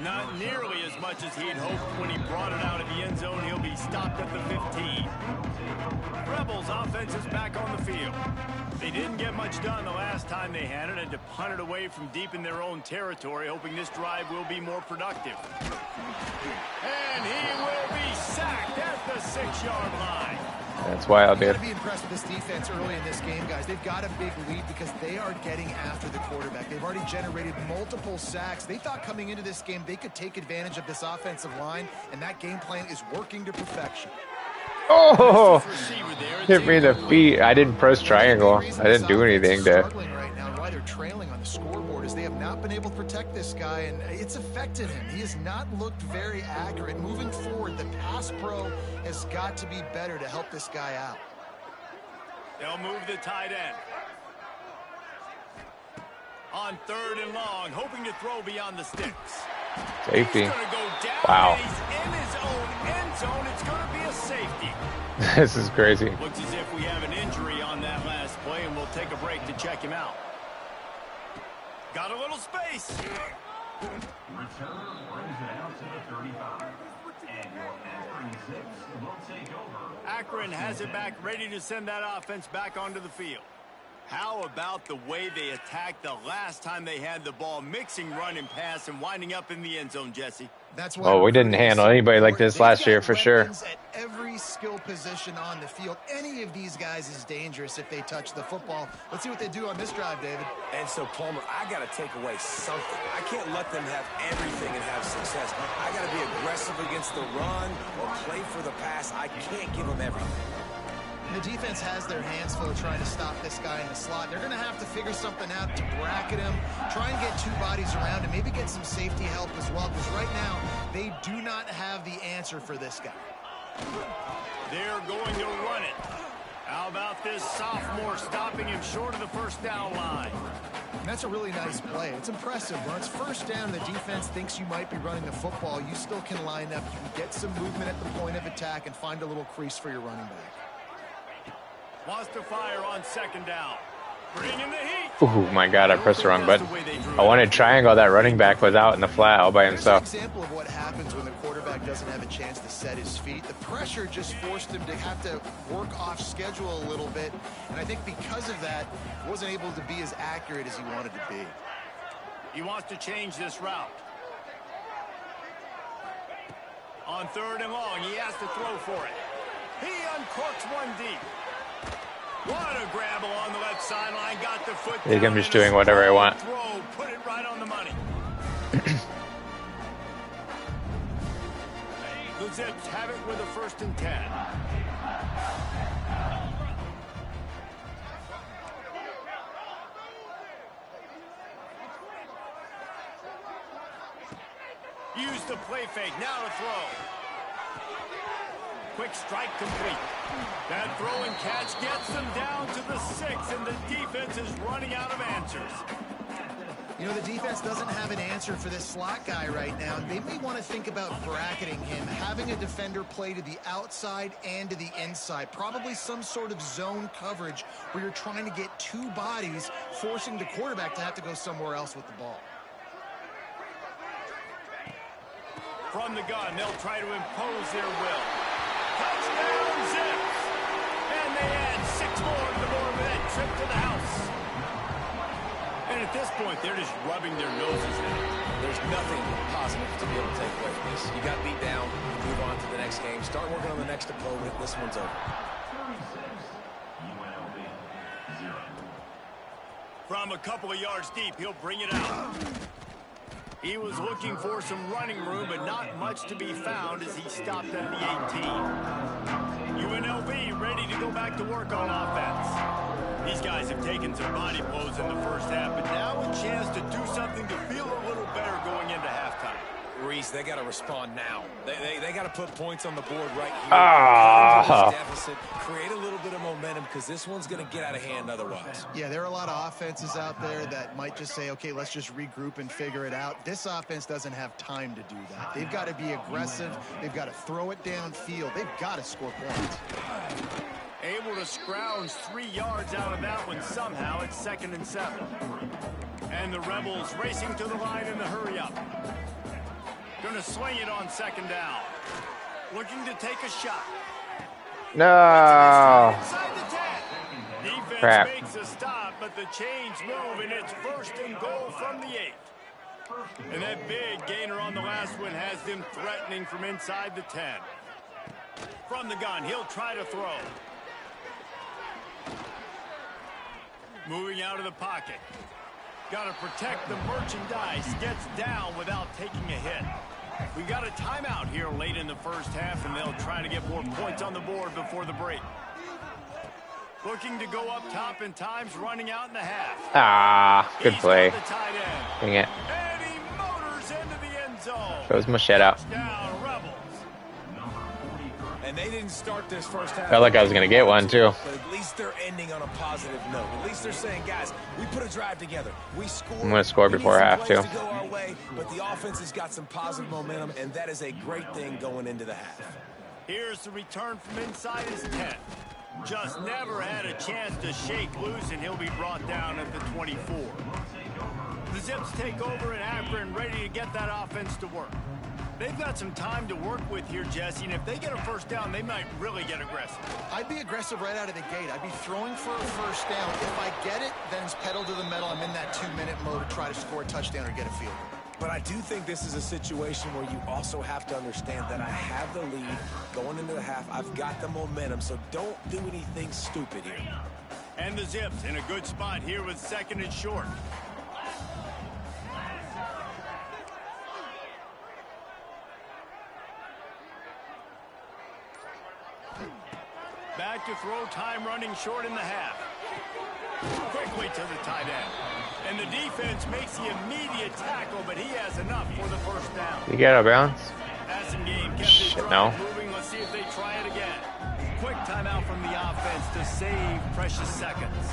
Not nearly as much as he'd hoped when he brought it out of the end zone. He'll be stopped at the 15. Rebels offense is back on the field. They didn't get much done the last time they had it, and to punt it away from deep in their own territory, hoping this drive will be more productive. And he will be sacked at the 6-yard line. That's wild, You got dude. to be impressed with this defense early in this game, guys. They've got a big lead because they are getting after the quarterback. They've already generated multiple sacks. They thought coming into this game they could take advantage of this offensive line, and that game plan is working to perfection. Oh, hit me in the feet. I didn't press triangle. I didn't do anything to. Right now, why they're trailing on the scoreboard is they have not been able to protect this guy, and it's affected him. He has not looked very accurate. Moving forward, the pass pro has got to be better to help this guy out. They'll move the tight end. On 3rd and long, hoping to throw beyond the sticks. Safety. He's gonna go down, Wow. and he's in his own end zone. It's going to be a safety. This is crazy. Looks as if we have an injury on that last play, and we'll take a break to check him out. Got a little space. Return brings it out to the 35. And your Akron 6 will take over. Akron has it back, ready to send that offense back onto the field. How about the way they attacked the last time they had the ball, mixing run and pass and winding up in the end zone, Jesse? That's why Oh, we didn't handle anybody like this last year for sure. At every skill position on the field, any of these guys is dangerous if they touch the football. Let's see what they do on this drive, David. And so, Palmer, I got to take away something. I can't let them have everything and have success. I got to be aggressive against the run or play for the pass. I can't give them everything. The defense has their hands full trying to stop this guy in the slot. They're going to have to figure something out to bracket him, try and get 2 bodies around him, maybe get some safety help as well, because right now they do not have the answer for this guy. They're going to run it. How about this sophomore stopping him short of the first down line? And that's a really nice play. It's impressive. When it's first down, the defense thinks you might be running the football. You still can line up. You can get some movement at the point of attack and find a little crease for your running back. Wants to fire on 2nd down. Bring in the heat. Oh my God, I pressed the wrong button. I wanted triangle. That running back was out in the flat all by Here's an himself. example of what happens when the quarterback doesn't have a chance to set his feet. The pressure just forced him to have to work off schedule a little bit. And I think because of that, wasn't able to be as accurate as he wanted to be. He wants to change this route. On 3rd and long, he has to throw for it. He uncorks one deep. What a grab along the left sideline. Got the foot think down I'm just and a doing whatever I strong want. Throw, put it right on the money. The Zips have it with a 1st and 10. Use the play fake. Now to throw. Quick strike complete. That throw and catch gets them down to the 6, and the defense is running out of answers. You know, the defense doesn't have an answer for this slot guy right now. They may want to think about bracketing him, having a defender play to the outside and to the inside. Probably some sort of zone coverage where you're trying to get two bodies, forcing the quarterback to have to go somewhere else with the ball. From the gun, they'll try to impose their will. Touchdown, Zips! And they add 6 more to the board with that trip to the house. And at this point, they're just rubbing their noses in it. There's nothing positive to be able to take away from this. You got beat down, move on to the next game, start working on the next opponent. This one's over. UNLV, 0. From a couple of yards deep, he'll bring it out. He was looking for some running room, but not much to be found as he stopped at the 18. UNLV ready to go back to work on offense. These guys have taken some body blows in the first half, but now a chance to do something to feel a little better going into halftime. Reese, they got to respond now. They got to put points on the board right here. Deficit, create a little bit of momentum because this one's going to get out of hand otherwise. Yeah, there are a lot of offenses out there that might just say, okay, let's just regroup and figure it out. This offense doesn't have time to do that. They've got to be aggressive. They've got to throw it downfield. They've got to score points. Able to scrounge 3 yards out of that one somehow. It's 2nd and 7. And the Rebels racing to the line in the hurry-up. Going to swing it on 2nd down. Looking to take a shot. No. Inside the 10. Defense Crap. makes a stop, but the chains move, and it's 1st and goal from the 8. And that big gainer on the last one has them threatening from inside the 10. From the gun, he'll try to throw. Moving out of the pocket. Got to protect the merchandise. Gets down without taking a hit. We got a timeout here late in the first half, and they'll try to get more points on the board before the break. Looking to go up top, and time's running out in the half. Good play. He's got the tight end. Dang it. And he motors into the end zone. Throws my shit out. Touchdown, Rebels. And they didn't start this first half. Felt like I was going to get one, too. But at least they're ending on a positive note. At least they're saying, guys, we put a drive together. We scored. I'm going to score before half, too. To go our way, but the offense has got some positive momentum, and that is a great thing going into the half. Here's the return from inside his 10. Just never had a chance to shake loose, and he'll be brought down at the 24. The Zips take over in Akron, ready to get that offense to work. They've got some time to work with here, Jesse, and if they get a first down, they might really get aggressive. I'd be aggressive right out of the gate. I'd be throwing for a first down. If I get it, then it's pedal to the metal. I'm in that 2-minute mode to try to score a touchdown or get a field goal. But I do think this is a situation where you also have to understand that I have the lead going into the half. I've got the momentum, so don't do anything stupid here. And the Zips in a good spot here with 2nd and short. Back to throw, time running short in the half. Quickly to the tight end. And the defense makes the immediate tackle, but he has enough for the first down. You get out of bounds? Passing game kept his drive moving. Let's see if they try it again. Quick timeout from the offense to save precious seconds.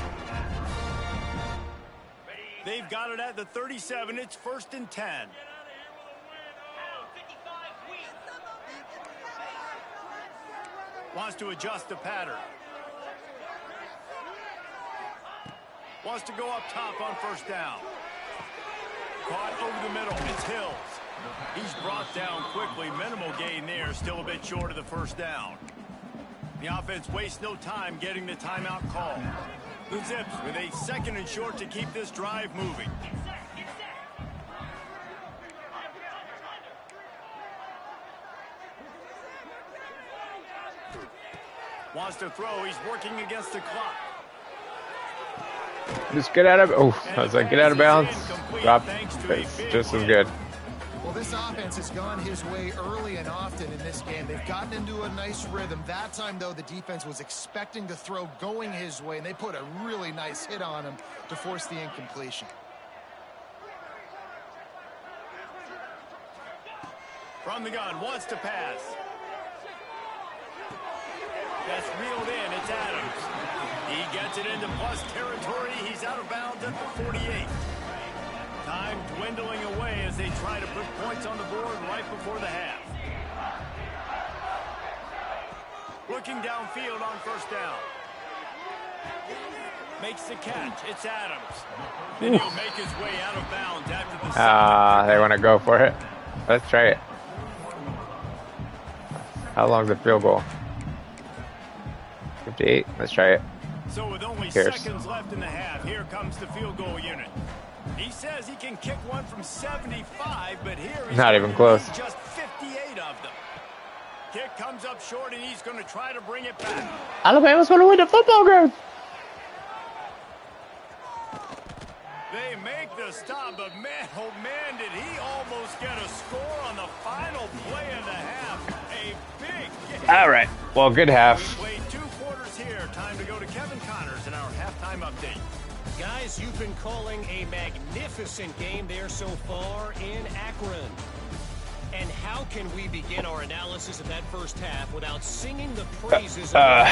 They've got it at the 37. It's 1st and 10. Wants to adjust the pattern. Wants to go up top on first down. Caught over the middle. It's Hills. He's brought down quickly. Minimal gain there. Still a bit short of the first down. The offense wastes no time getting the timeout call. The Zips with a 2nd and short to keep this drive moving. Wants to throw. He's working against the clock. Just get out of... Oh, I was like, get out of bounds. Drop. It's just as good. Well, this offense has gone his way early and often in this game. They've gotten into a nice rhythm. That time, though, the defense was expecting to throw going his way, and they put a really nice hit on him to force the incompletion. From the gun, wants to pass. That's reeled in. It's Adams. He gets it into plus territory. He's out of bounds at the 48. Time dwindling away as they try to put points on the board right before the half. Looking downfield on first down. Makes the catch. It's Adams. Then he'll make his way out of bounds after the they want to go for it. Let's try it. How long's the field goal? 58. Let's try it. So with only seconds left in the half, here comes the field goal unit. He says he can kick one from 75, but here he's not even close. Just 58 of them. Kick comes up short, and he's going to try to bring it back. Alabama's going to win the football game. They make the stop, but man, oh man, did he almost get a score on the final play of the half. A big game. All right. Well, good half. We played 2 quarters here. Time to go to Kevin Connors in our halftime update. Guys, you've been calling a magnificent game there so far in Akron. And how can we begin our analysis of that first half without singing the praises of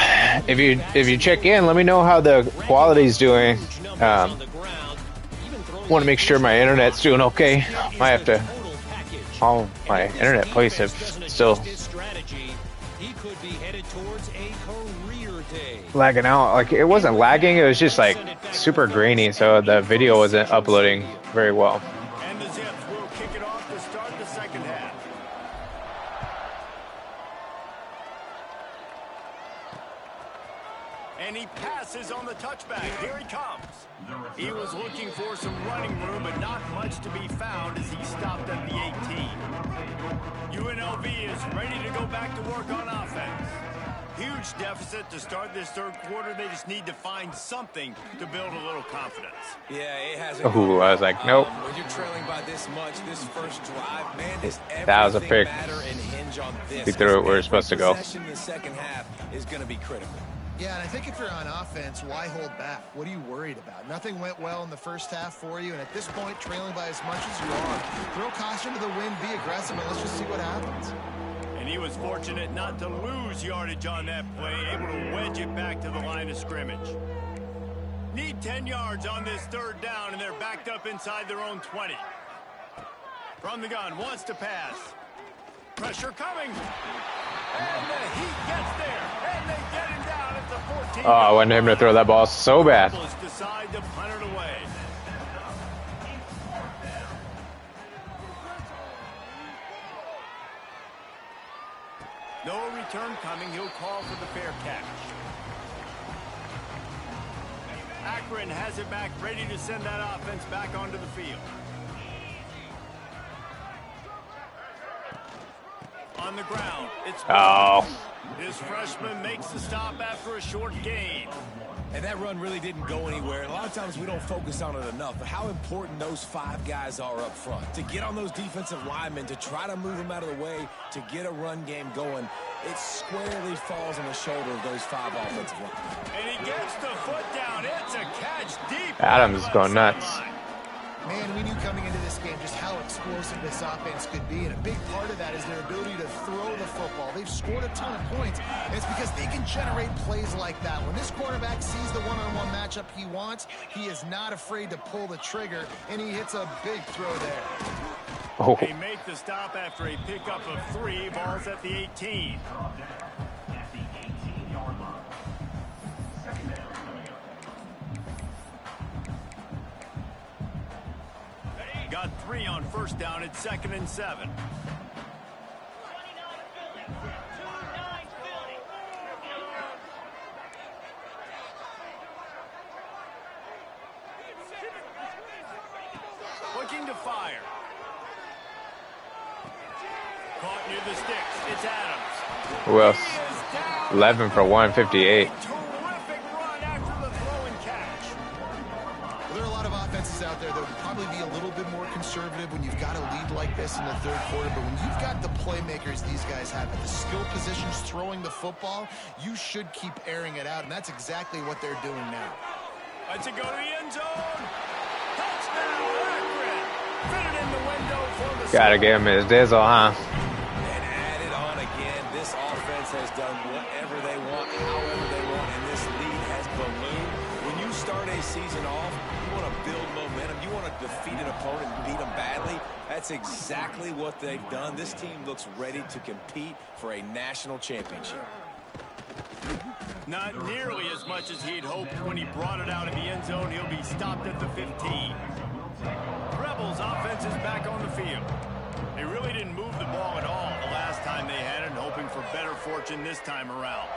if you check in, let me know how the quality's doing. Want to make sure my internet's doing okay. Might have to all my internet places have still lagging out. Like, it wasn't lagging, it was just like super grainy, so the video wasn't uploading very well. And the Zips will kick it off to start the second half. And he passes on the touchback. Here he comes. He was looking for some running room, but not much to be found as he stopped at the 18. UNLV is ready to go back to work on offense. Huge deficit to start this third quarter. They just need to find something to build a little confidence. Yeah, it has. I was like, nope. When you're trailing by this much, this first drive, man, that was a pick. He threw it where it's supposed to go. The second half is going to be critical. Yeah, and I think if you're on offense, why hold back? What are you worried about? Nothing went well in the first half for you, and at this point, trailing by as much as you are, throw caution to the wind, be aggressive, and let's just see what happens. And he was fortunate not to lose yardage on that play, able to wedge it back to the line of scrimmage. Need 10 yards on this third down, and they're backed up inside their own 20. From the gun, wants to pass. Pressure coming. And the Heat gets there, and they get him down at the 14. Oh, I wanted him to throw that ball so bad. Decide to punt it away. No return coming. He'll call for the fair catch. Akron has it back, ready to send that offense back onto the field. On the ground, it's this freshman makes the stop after a short gain. And that run really didn't go anywhere. And a lot of times we don't focus on it enough, but how important those 5 guys are up front. To get on those defensive linemen, to try to move them out of the way, to get a run game going, it squarely falls on the shoulder of those 5 offensive linemen. And he gets the foot down. It's a catch deep. Adams is going nuts. Man, we knew coming into this game just how explosive this offense could be, and a big part of that is their ability to throw the football. They've scored a ton of points, and it's because they can generate plays like that. When this quarterback sees the one-on-one matchup he wants, he is not afraid to pull the trigger, and he hits a big throw there. Oh. They make the stop after a pickup of 3. Balls at the 18. At the 18-yard line. Second down coming up. Got 3 on first down. It's 2nd and 7. Looking to fire. Caught near the sticks. It's Adams. Who else? 11 for 158. Terrific run after the throw and catch. Well, there are a lot of offenses out there that would probably be a little bit more conservative when you've got a lead like this in the third quarter, but when you've got the playmakers these guys have at the skill positions throwing the football, you should keep airing it out, and that's exactly what they're doing now. Let's it go to the end zone. Touchdown, Akron. Fit it in the window for the Gotta give him his dizzle, huh? offense has done whatever they want, however they want, and this lead has ballooned. When you start a season off, you want to build momentum. You want to defeat an opponent and beat them badly. That's exactly what they've done. This team looks ready to compete for a national championship. Not nearly as much as he'd hoped when he brought it out of the end zone. He'll be stopped at the 15. Rebels offense is back on the field. They really didn't move the ball at all the last time they had it, and hoping for better fortune this time around.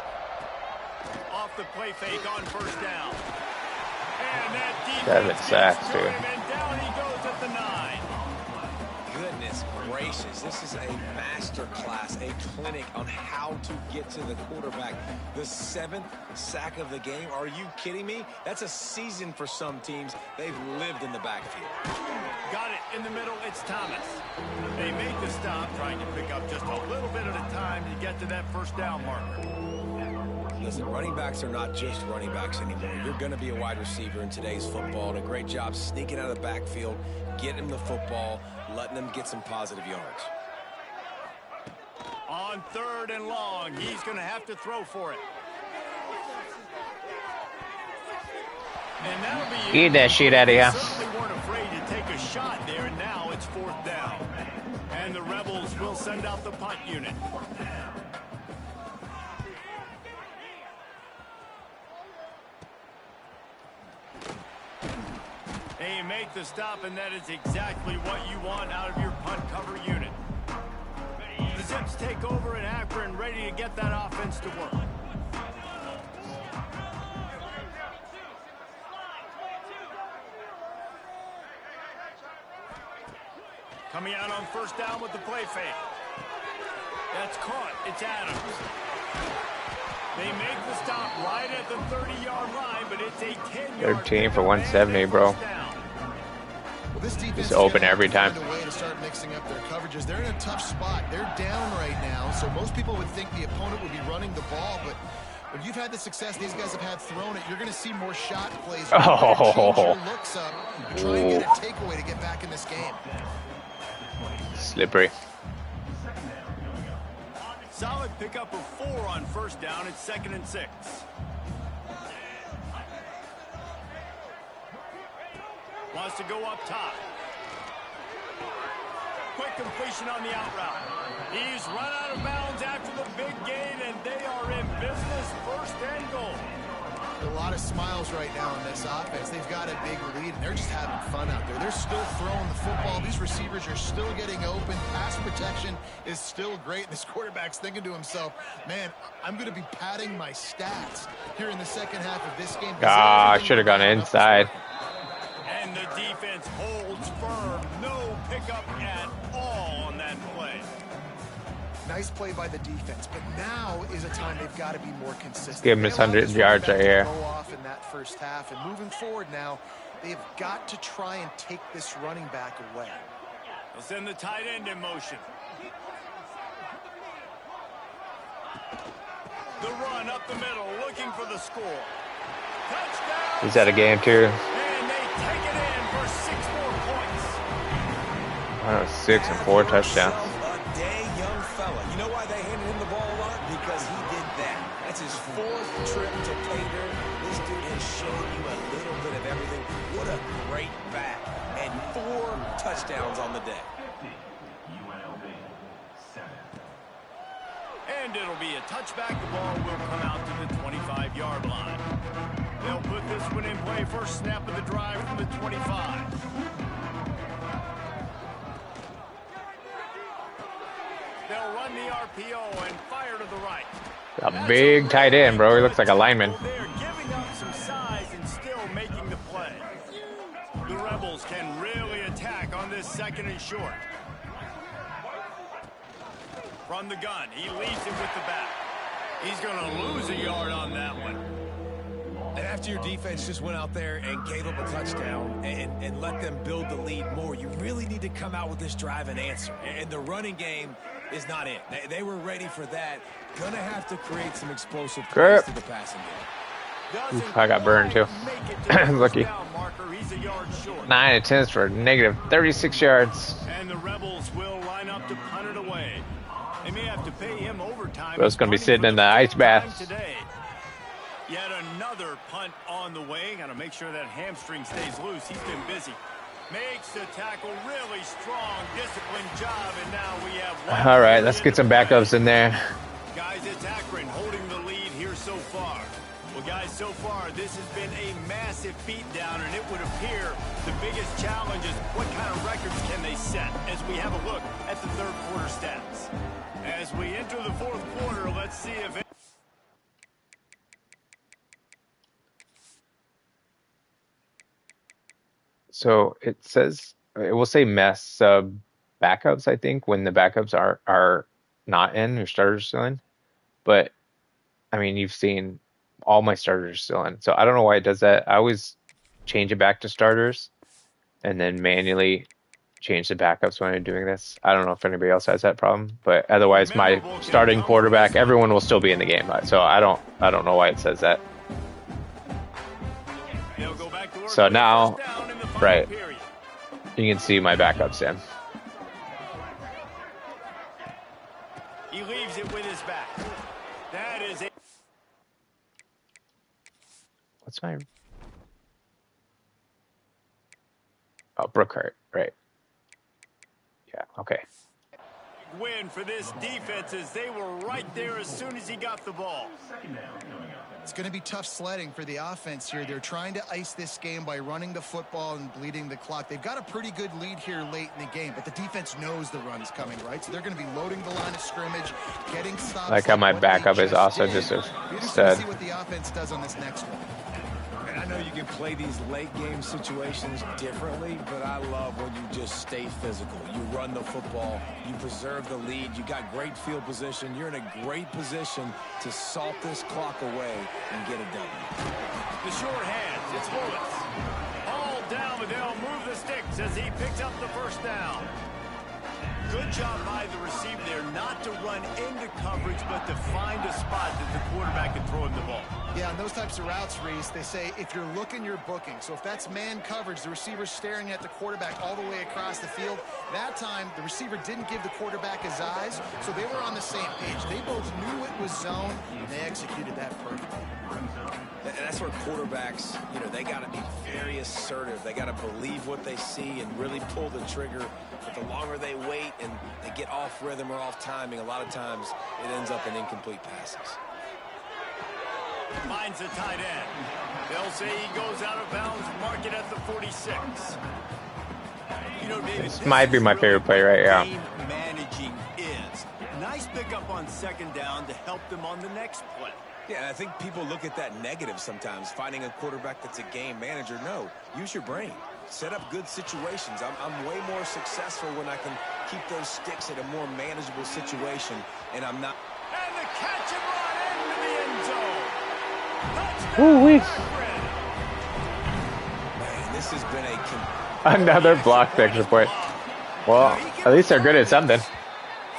Off the play fake on first down. And that defense 7 sacks, dude. and down he goes at the 9. Goodness gracious, this is a master class, a clinic on how to get to the quarterback. The 7th sack of the game, are you kidding me? That's a season for some teams. They've lived in the backfield. Got it in the middle, it's Thomas. They make the stop, trying to pick up just a little bit at a time to get to that first down marker. Listen, running backs are not just running backs anymore. You're going to be a wide receiver in today's football, and a great job sneaking out of the backfield, getting the football, letting them get some positive yards. On 3rd and long, he's going to have to throw for it. And that'll be Get that shit out of here. They certainly weren't afraid to take a shot there, and now it's 4th down. And the Rebels will send out the punt unit. They make the stop, and that is exactly what you want out of your punt cover unit. The Zips take over in Akron, ready to get that offense to work. Coming out on first down with the play fake. That's caught. It's Adams. They make the stop right at the 30-yard line, but it's a 10-yard 13 for 170, bro. Well, this defense It's open every time. a way to start mixing up their coverages. They're in a tough spot. They're down right now, so most people would think the opponent would be running the ball, but when you've had the success these guys have had throwing it, you're going to see more shot plays. Oh. Change your looks up and try and get a takeaway to get back in this game. Slippery. Solid pickup of 4 on first down. It's 2nd and 6. Wants to go up top. Quick completion on the out route. He's run out of bounds after the big gain, and they are in business. 1st and goal. A lot of smiles right now in this offense. They've got a big lead, and they're just having fun out there. They're still throwing the football. These receivers are still getting open. Pass protection is still great. This quarterback's thinking to himself, man, I'm going to be padding my stats here in the second half of this game. Ah, I should have gone inside. And the defense holds firm. No pickup at all on that play. Nice play by the defense, but now is a time they've got to be more consistent. Give him his 100 yards right here. Go off in that first half, and moving forward now, they've got to try and take this running back away. They'll send the tight end in motion. The run up the middle, looking for the score. Touchdown! He's at a game too. And they take it in for 6 more points. I don't know, 6 and 4 touchdowns. A day young fella. You know why they handed him the ball a lot? Because he did that. That's his 4th trip to pay dirt. This dude has shown you a little bit of everything. What a great back. And 4 touchdowns on the day. UNLV 7. And it'll be a touchback. The ball will come out to the 25-yard line. They'll put this one in play. First snap of the drive from the 25. They'll run the RPO and fire to the right. A big tight end, bro. He looks like a lineman. They're giving up some size and still making the play. The Rebels can really attack on this 2nd and short. From the gun, he leads it with the back. He's going to lose a yard on that one. And after your defense just went out there and gave up a touchdown and let them build the lead more, you really need to come out with this drive and answer. And the running game is not it. They were ready for that. Gonna have to create some explosive plays to the passing game. Oof, I got burned too. Lucky. 9 attempts for negative 36 yards. And the Rebels will line up to punt it away. They may have to pay him overtime. Bill's going to be sitting in the ice bath. Today. Yet another punt on the way. Got to make sure that hamstring stays loose. He's been busy. Makes the tackle really strong, disciplined job, and now we have. All right, let's get some backups in there. Guys, it's Akron holding the lead here so far. Well, guys, so far this has been a massive beatdown, and it would appear the biggest challenge is what kind of records can they set as we have a look at the third quarter stats. As we enter the fourth quarter, let's see if it. So it says, it will say mess sub backups, I think, when the backups are not in, your starters still in. But, I mean, you've seen all my starters still in. So I don't know why it does that. I always change it back to starters and then manually change the backups when I'm doing this. I don't know if anybody else has that problem. But otherwise, my starting quarterback, everyone will still be in the game. So I don't know why it says that. So now, right, you can see my backups in. He leaves it with his back. That is it. What's my... Oh, Brookhart, right. Yeah, okay. Win for this defense as they were right there as soon as he got the ball. It's going to be tough sledding for the offense here. They're trying to ice this game by running the football and bleeding the clock. They've got a pretty good lead here late in the game, but the defense knows the run's coming, right? So they're going to be loading the line of scrimmage, getting stops. Like how my backup is also just a stud. See what the offense does on this next one. And I know you can play these late game situations differently, but I love when you just stay physical. You run the football, you preserve the lead, you got great field position, you're in a great position to salt this clock away and get it done. The short hands, it's Willis. All down, but they'll move the sticks as he picks up the first down. Good job by the receiver there, not to run into coverage, but to find a spot that the quarterback can throw him the ball. Yeah, and those types of routes, Reese, they say if you're looking, you're booking. So if that's man coverage, the receiver's staring at the quarterback all the way across the field. That time, the receiver didn't give the quarterback his eyes, so they were on the same page. They both knew it was zone, and they executed that perfectly. And that's where quarterbacks, you know, they got to be very assertive. They got to believe what they see and really pull the trigger. But the longer they wait and they get off rhythm or off timing, a lot of times it ends up in incomplete passes. Finds the tight end. They'll say he goes out of bounds, mark it at the 46. You know, David, this might be my favorite play right here. Game managing is. Nice pickup on second down to help them on the next play. Yeah, and I think people look at that negative sometimes, finding a quarterback that's a game manager. No, use your brain. Set up good situations. I'm way more successful when I can keep those sticks at a more manageable situation, and I'm not. And the catch and run into the end zone. Ooh-wee. Man, this has been another block extra point. Well, at least they're good at something.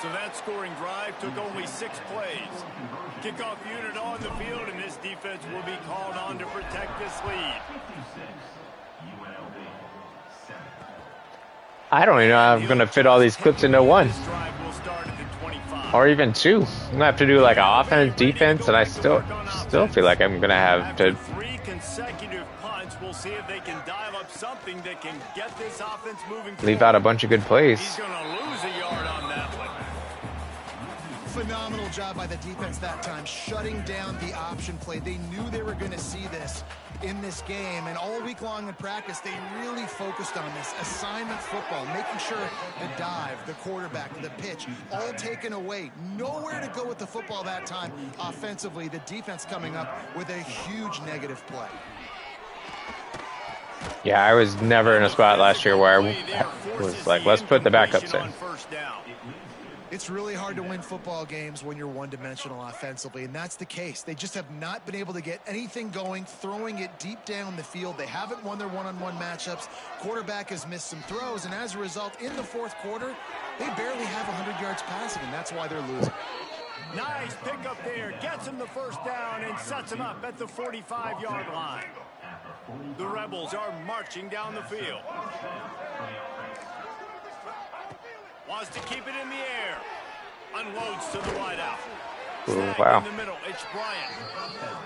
So that scoring drive took only 6 plays. Kickoff unit on the field, and this defense will be called on to protect this lead. I don't even know how I'm going to fit all these clips into one. Or even 2. I'm going to have to do like an offense, defense, and I still feel like I'm going to have to 3 consecutive punts. We'll see if they can dial up something that can get this offense moving. leave out a bunch of good plays. He's going to lose a yard on that one. Phenomenal job by the defense that time, shutting down the option play. They knew they were going to see this in this game, and all week long in practice, they really focused on this assignment football, making sure the dive, the quarterback, the pitch, all taken away. Nowhere to go with the football that time offensively. The defense coming up with a huge negative play. Yeah, I was never in a spot last year where I was like, let's put the backups in. It's really hard to win football games when you're one-dimensional offensively, and that's the case. They just have not been able to get anything going, throwing it deep down the field. They haven't won their one-on-one matchups. Quarterback has missed some throws, and as a result, in the fourth quarter, they barely have 100 yards passing, and that's why they're losing. Nice pickup there. Gets him the first down and sets him up at the 45-yard line. The Rebels are marching down the field. Wants to keep it in the air. Unloads to the wide out. Ooh, wow. In the middle, it's Bryant.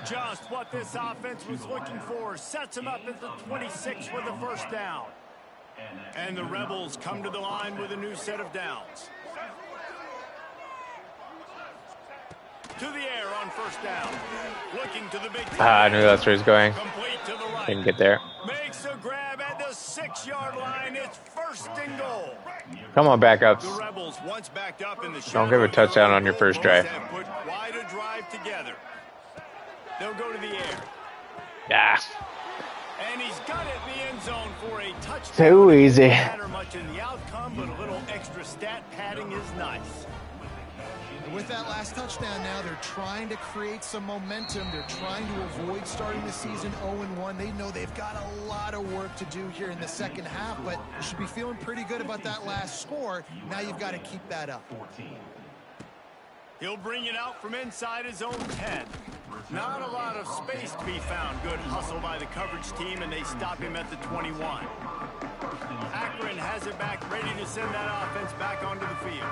Just what this offense was looking for. Sets him up at the 26 for the first down. And the Rebels come to the line with a new set of downs. To the air on first down. Looking to the big I knew that's where he's going. Complete to the right. Didn't get there. Makes a grab at the 6-yard line. It's first and goal. Come on, backups. The Rebels once backed up in the Don't give a touchdown on your first drive. Put quite a drive together. They'll go to the air. Yeah. And he's got it in the end zone for a touchdown. Too easy. It doesn't matter much in the outcome, but a little extra stat padding is nice. And with that last touchdown now, they're trying to create some momentum. They're trying to avoid starting the season 0-1. They know they've got a lot of work to do here in the second half, but you should be feeling pretty good about that last score. Now you've got to keep that up. He'll bring it out from inside his own 10. Not a lot of space to be found. Good hustle by the coverage team, and they stop him at the 21. Akron has it back, ready to send that offense back onto the field.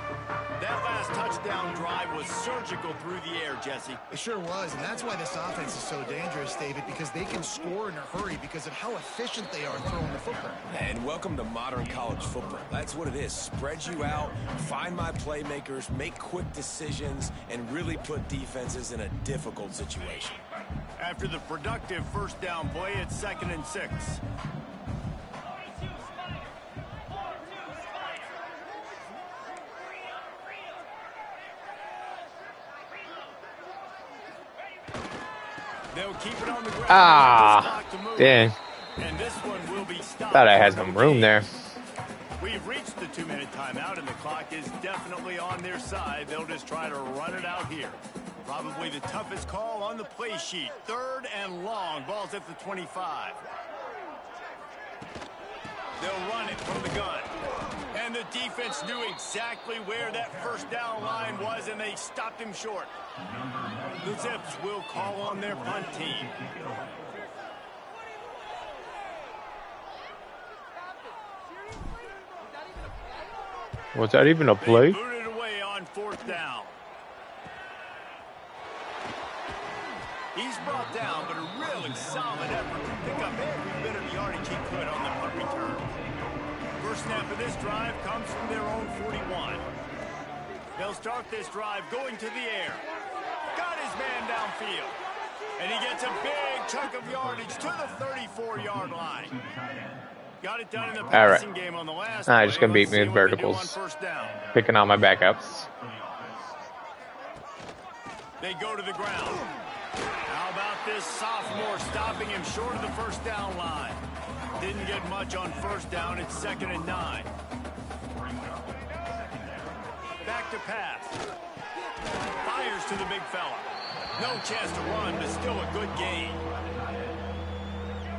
That last touchdown drive was surgical through the air, Jesse. It sure was, and that's why this offense is so dangerous, David, because they can score in a hurry because of how efficient they are throwing the football. And welcome to modern college football. That's what it is. Spread you out, find my playmakers, make quick decisions, and really put defenses in a difficult situation. After the productive first down play, it's 2nd and 6. They'll keep it on the ground. Dang. And this one will be stopped. Thought I had some room there. We've reached the 2-minute timeout, and the clock is definitely on their side. They'll just try to run it out here. Probably the toughest call on the play sheet. 3rd and long. Ball's at the 25. They'll run it from the gun. And the defense knew exactly where that first down line was, and they stopped him short. The Zips will call on their punt team. Was that even a play? They booted away on 4th down. He's brought down, but a really solid effort to pick up every bit of yardage he could on the punt return. First snap of this drive comes from their own 41. They'll start this drive going to the air. Got his man downfield. And he gets a big chunk of yardage to the 34-yard line. Got it done in the passing game on the last play. Just going to beat me with verticals. Picking on my backups. They go to the ground. How about this sophomore stopping him short of the first down line? Didn't get much on first down. It's 2nd and 9. Back to pass. Fires to the big fella. No chance to run, but still a good gain.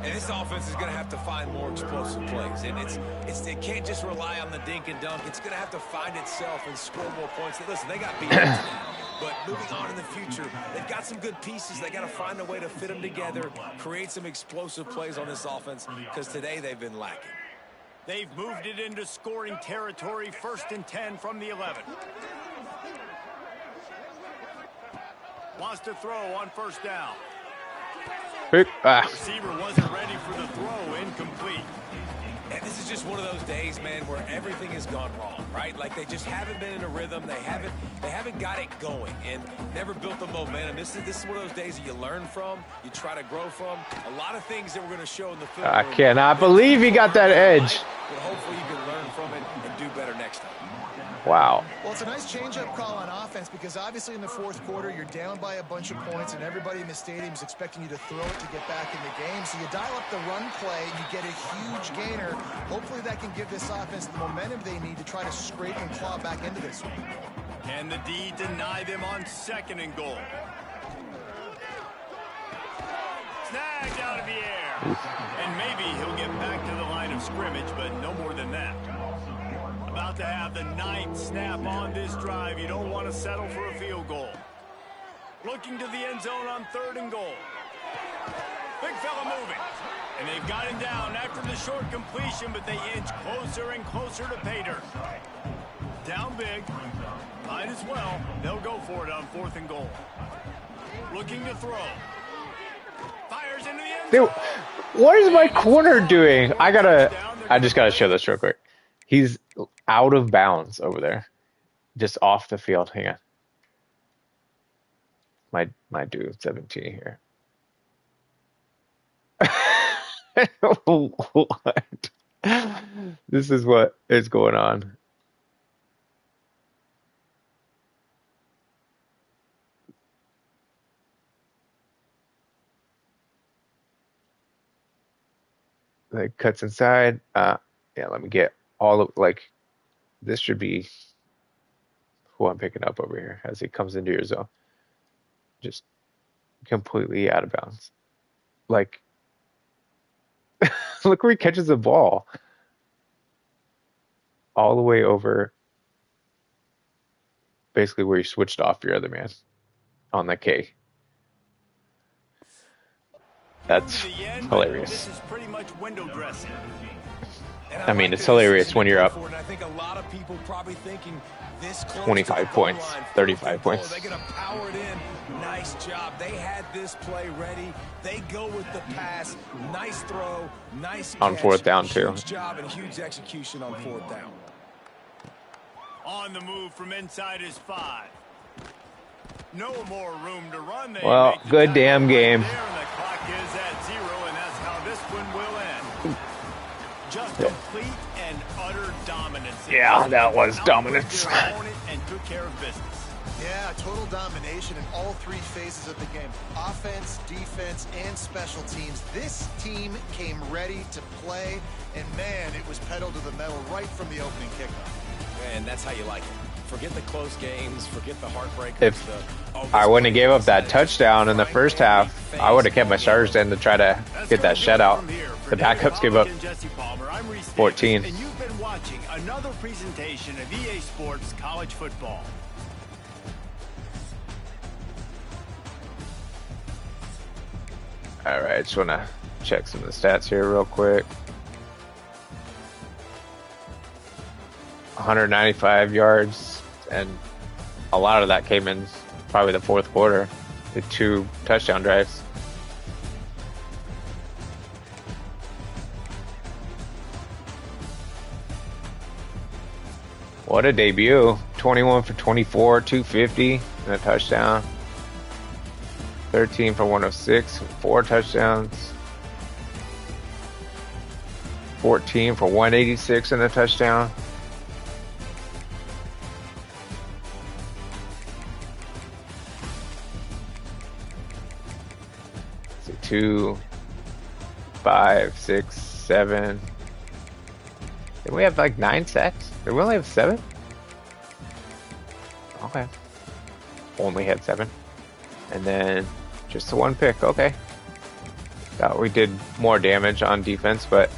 And this offense is going to have to find more explosive plays. And it can't just rely on the dink and dunk. It's going to have to find itself and score more points. Listen, they got beat up today. But moving on in the future, they've got some good pieces. They got to find a way to fit them together, create some explosive plays on this offense, because today they've been lacking. They've moved it into scoring territory. 1st and 10 from the 11. Wants to throw on first down. Receiver wasn't ready for the throw. Incomplete. And this is just one of those days, man, where everything has gone wrong, right? Like they just haven't been in a rhythm. They haven't got it going and never built the momentum. This is one of those days that you learn from, you try to grow from. A lot of things that we're going to show in the film. I cannot believe he got that edge. But hopefully you can learn from it and do better next time. Wow. Well, it's a nice change-up call on offense because obviously in the 4th quarter, you're down by a bunch of points and everybody in the stadium is expecting you to throw it to get back in the game. So you dial up the run play, you get a huge gainer. Hopefully that can give this offense the momentum they need to try to scrape and claw back into this one. And the D deny them on 2nd and goal. Snagged out of the air. And maybe he'll get back to the line of scrimmage, but no more than that. About to have the 9th snap on this drive. You don't want to settle for a field goal. Looking to the end zone on 3rd and goal. Big fella moving. And they've got him down after the short completion, but they inch closer and closer to pay dirt. Down big. Might as well. They'll go for it on 4th and goal. Looking to throw. Fires into the end Dude, zone. what is my corner doing? I just gotta show this real quick. He's out of bounds over there. Just off the field. Hang on. My dude, 17 here. What? This is what is going on. Like cuts inside. Yeah, let me get all of like this should be who I'm picking up over here as he comes into your zone. Just completely out of bounds. Like look where he catches the ball. All the way over basically where you switched off your other man on the K. That's hilarious. This is pretty much window dressing. I mean, it's hilarious when you're up I think a lot of people probably thinking this close 25 to the goal points, line, 35 points. They're going to power it in. Nice job. They had this play ready. They go with the pass. Nice throw. Nice catch. On 4th down, too. Huge job and huge execution on 4th down. On the move from inside his 5. No more room to run. They Well, make the good tackle damn right game. there, and the clock is at 0, and that's how this one will end. Just complete and utter dominance. Yeah, that was Outworked dominance. their opponent and took care of business. Yeah, total domination in all 3 phases of the game. Offense, defense, and special teams. This team came ready to play, and man, it was pedal to the metal right from the opening kickoff. And that's how you like it. Forget the close games. Forget the heartbreakers. If I wouldn't have gave up that touchdown in the first half, I would have kept my starters in to try to get that shutout. The backups gave up 14. And you've been watching another presentation of EA Sports College Football. All right, just want to check some of the stats here real quick. 195 yards, and a lot of that came in probably the 4th quarter. The 2 touchdown drives. What a debut. 21 for 24, 250, and a touchdown. 13 for 106, 4 touchdowns. 14 for 186 and a touchdown. So 2, 5, 6, 7. Did we have like 9 sacks? Did we only have 7? Okay. Only had 7. And then just the 1 pick. Okay. Thought we did more damage on defense, but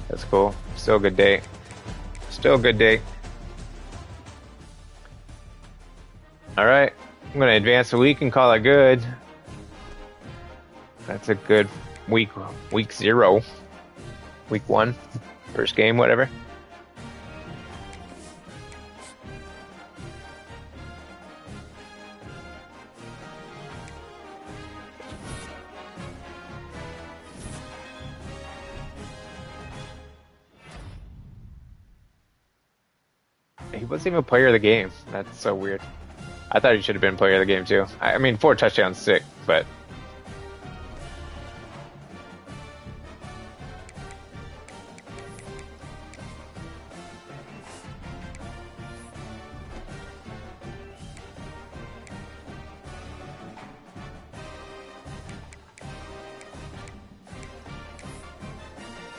that's cool. Still a good day. Still a good day. All right. I'm going to advance a week and call it good. That's a good week. Week 0. Week 1. First game, whatever. He wasn't even player of the game. That's so weird. I thought he should have been player of the game too. I mean, 4 touchdowns, sick, but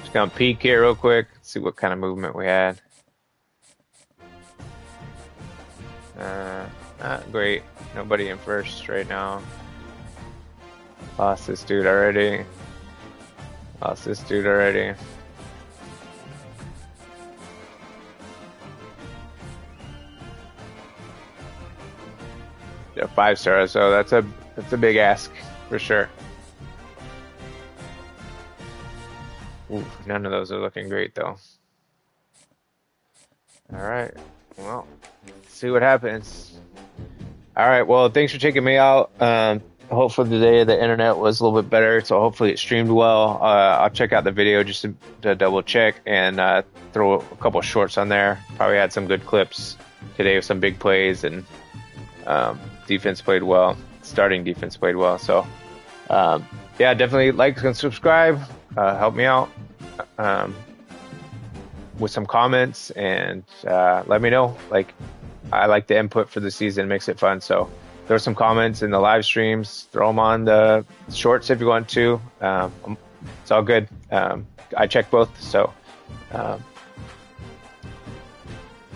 just gonna peek here real quick, see what kind of movement we had. Not great. Nobody in first right now. Lost this dude already. Lost this dude already. Yeah, 5-star, so that's a big ask for sure. Ooh, none of those are looking great though. All right. Well, see what happens. All right. Well, thanks for checking me out. Hopefully today the internet was a little bit better, so hopefully it streamed well. I'll check out the video just to double check and throw a couple shorts on there. Probably had some good clips today with some big plays, and defense played well. Starting defense played well. So, yeah, definitely like and subscribe. Help me out with some comments, and let me know. Like, I like the input for the season. It makes it fun. So throw some comments in the live streams. Throw them on the shorts if you want to. It's all good. I check both. So, like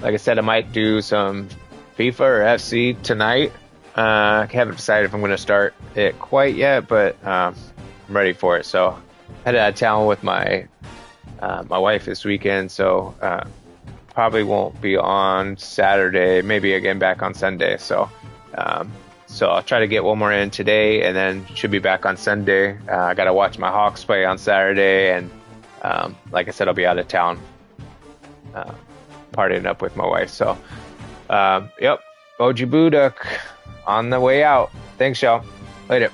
I said, I might do some FIFA or FC tonight. I haven't decided if I'm going to start it quite yet, but I'm ready for it. So, headed out of town with my wife this weekend, so probably won't be on Saturday. Maybe again back on Sunday. So I'll try to get one more in today, and then should be back on Sunday. I got to watch my Hawks play on Saturday, and like I said, I'll be out of town partying up with my wife. So, yep, OG Buduk on the way out. Thanks, y'all. Later.